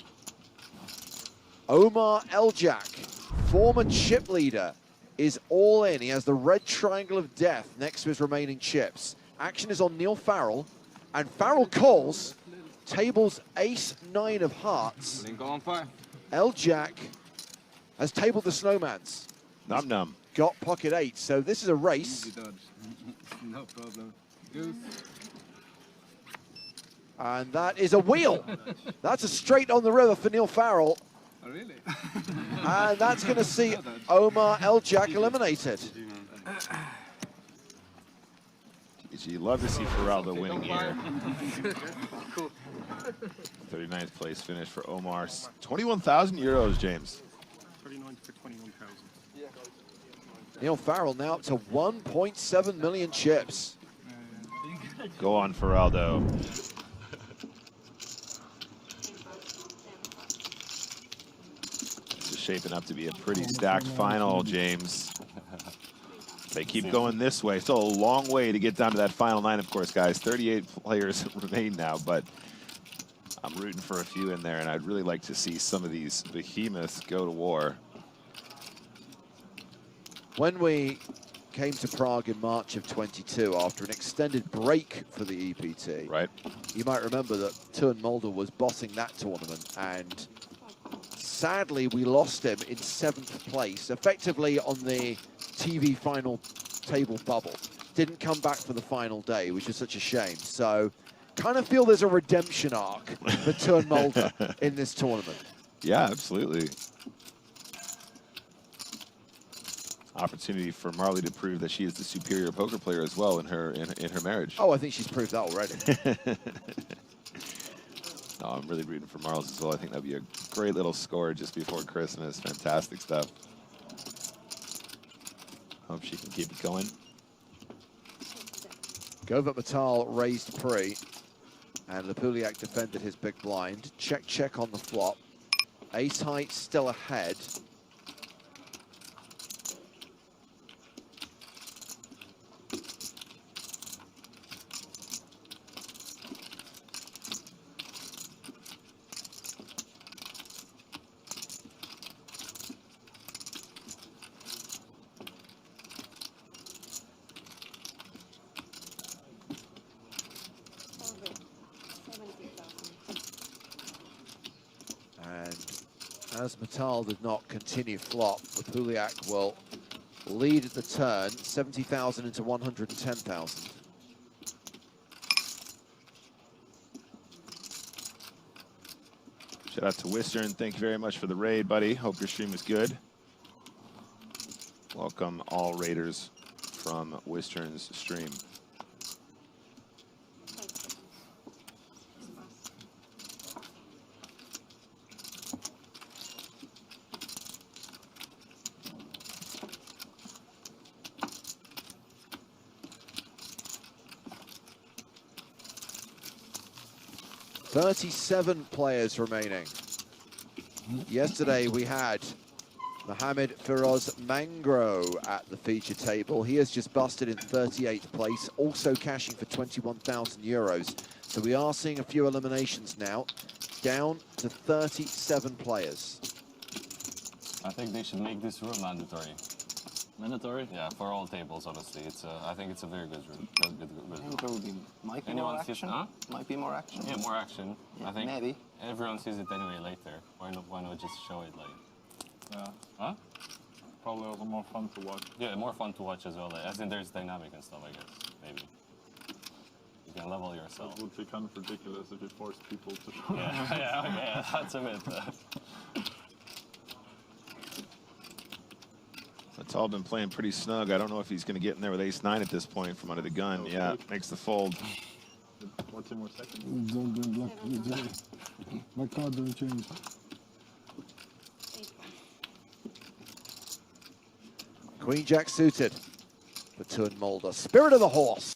Omar Eljak, former chip leader, is all in. He has the red triangle of death next to his remaining chips. Action is on Neil Farrell, and Farrell calls tables ace-9 of hearts. Eljak has tabled the snowmans. Num. Got pocket 8, so this is a race. No problem. Goose. And that is a wheel. That's a straight on the river for Neil Farrell. Oh, really? And that's going to see Omar Eljak eliminated. You love to see Feraldo winning here. 39th place finish for Omar. 21,000 euros, James. 39 for 21,000. Neil Farrell now up to 1.7 million chips. Go on, Feraldo. This is shaping up to be a pretty stacked final, James. They keep going this way. Still a long way to get down to that final 9, of course, guys. 38 players remain now, but I'm rooting for a few in there, and I'd really like to see some of these behemoths go to war. When we came to Prague in March of 22, after an extended break for the EPT, right? You might remember that Tuan Mulder was bossing that tournament, and sadly we lost him in 7th place, effectively on the TV final table bubble. Didn't come back for the final day, which is such a shame. So, kind of feel there's a redemption arc for Tuan Mulder in this tournament. Yeah, absolutely. Opportunity for Marley to prove that she is the superior poker player as well in her marriage. Oh, I think she's proved that already. No, I'm really rooting for Marls as well. I think that'd be a great little score just before Christmas. Fantastic stuff. Hope she can keep it going. Govert Matal raised pre, and Lepuliak defended his big blind. Check on the flop. Ace high still ahead. As Matal did not continue flop, Lepuliak will lead at the turn, 70,000 into 110,000. Shout out to Wistern. Thank you very much for the raid, buddy. Hope your stream is good. Welcome all raiders from Wistern's stream. .37 players remaining. Yesterday we had Mohamed Firoz Mangro at the feature table. He has just busted in 38th place, also cashing for 21,000 euros. So we are seeing a few eliminations now, down to 37 players. I think they should make this room mandatory. Mandatory? Yeah, for all tables, honestly. It's I think it's a very good room. Might be more action. Huh? Might be more action. Yeah, more action. Yeah, I think maybe. Everyone sees it anyway later. Why not just show it like? Yeah. Huh? Probably also more fun to watch. Yeah, more fun to watch as well. I think there's dynamic and stuff, I guess. Maybe. You can level yourself. It would be kind of ridiculous if you forced people to show. Yeah, that's a bit. Matal been playing pretty snug. I don't know if he's going to get in there with ace-9 at this point from under the gun. Yeah, makes the fold. 14 more seconds. Don't block. My card don't change. Queen Jack suited for Tuan Mulder. Spirit of the horse.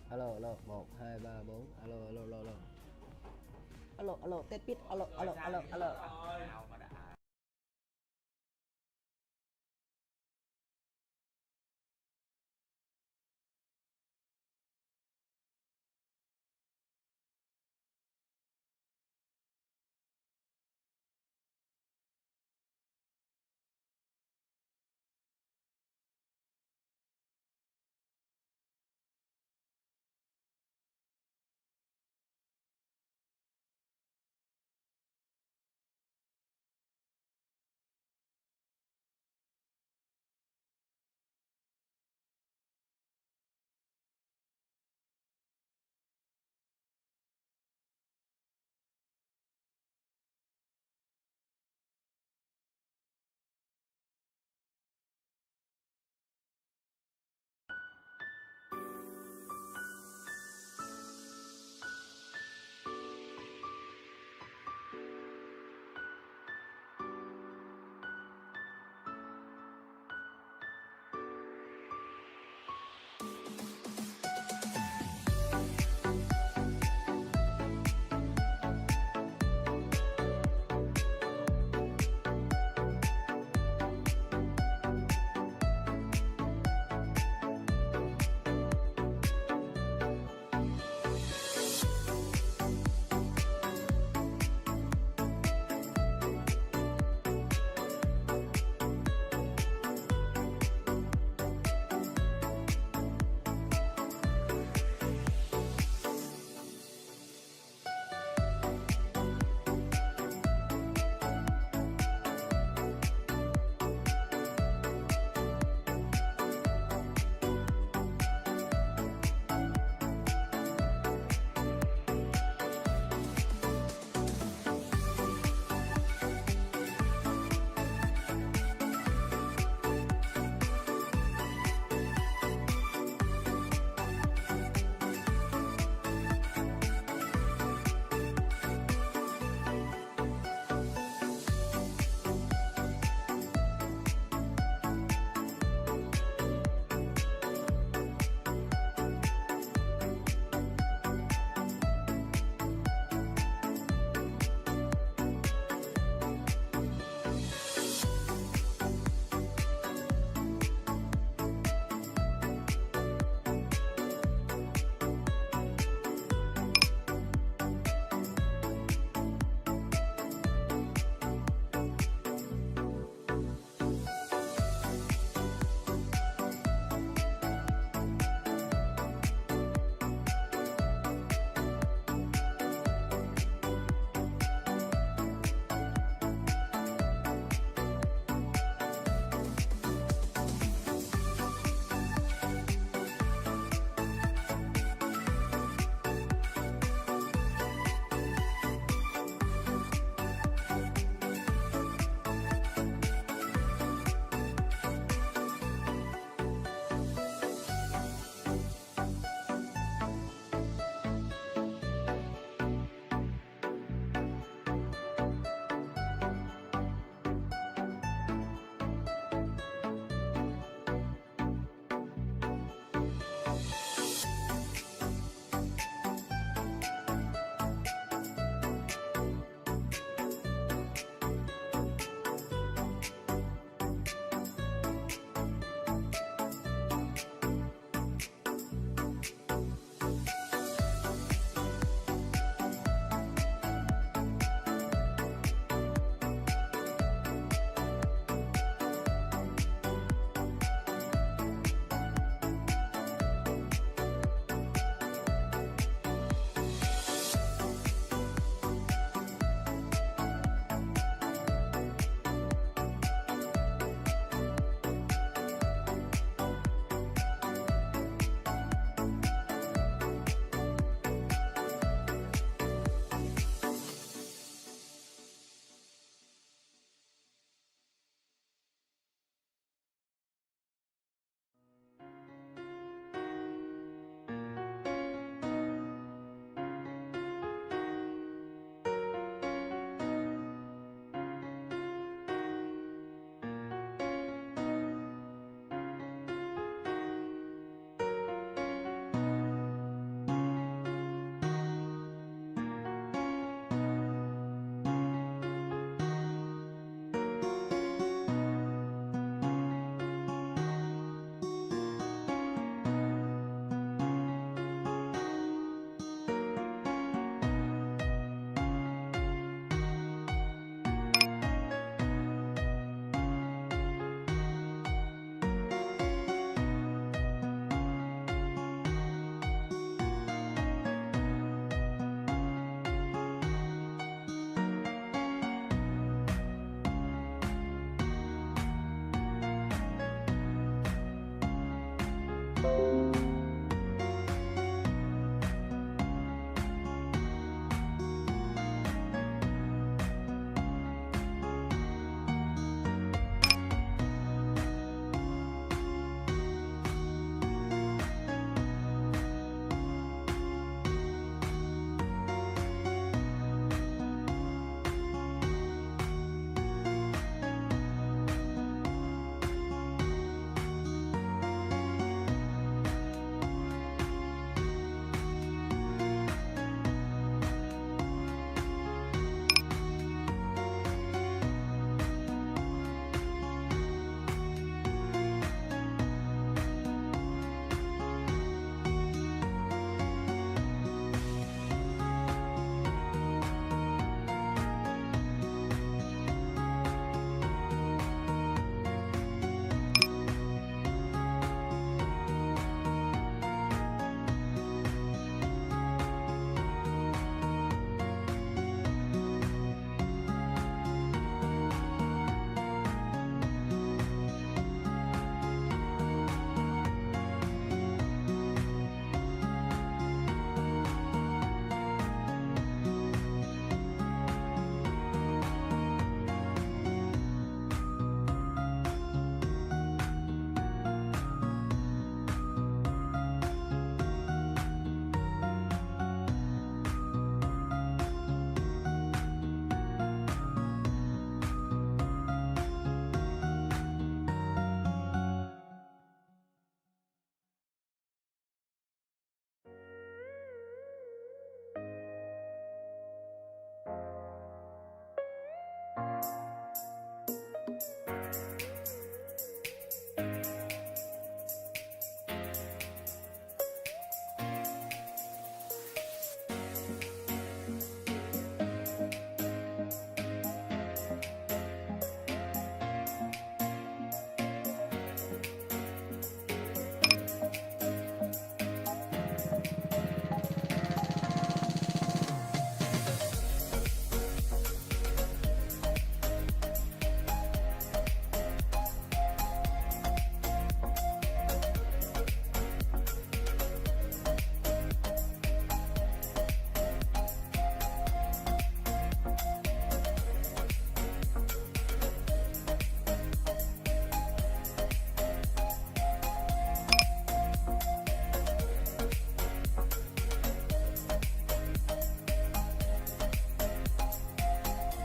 Alo, alo, 1, 2, 3, 4. Alo, alo, alo, alo. Alo, alo, test pit. Alo, alo, alo, alo. Bye.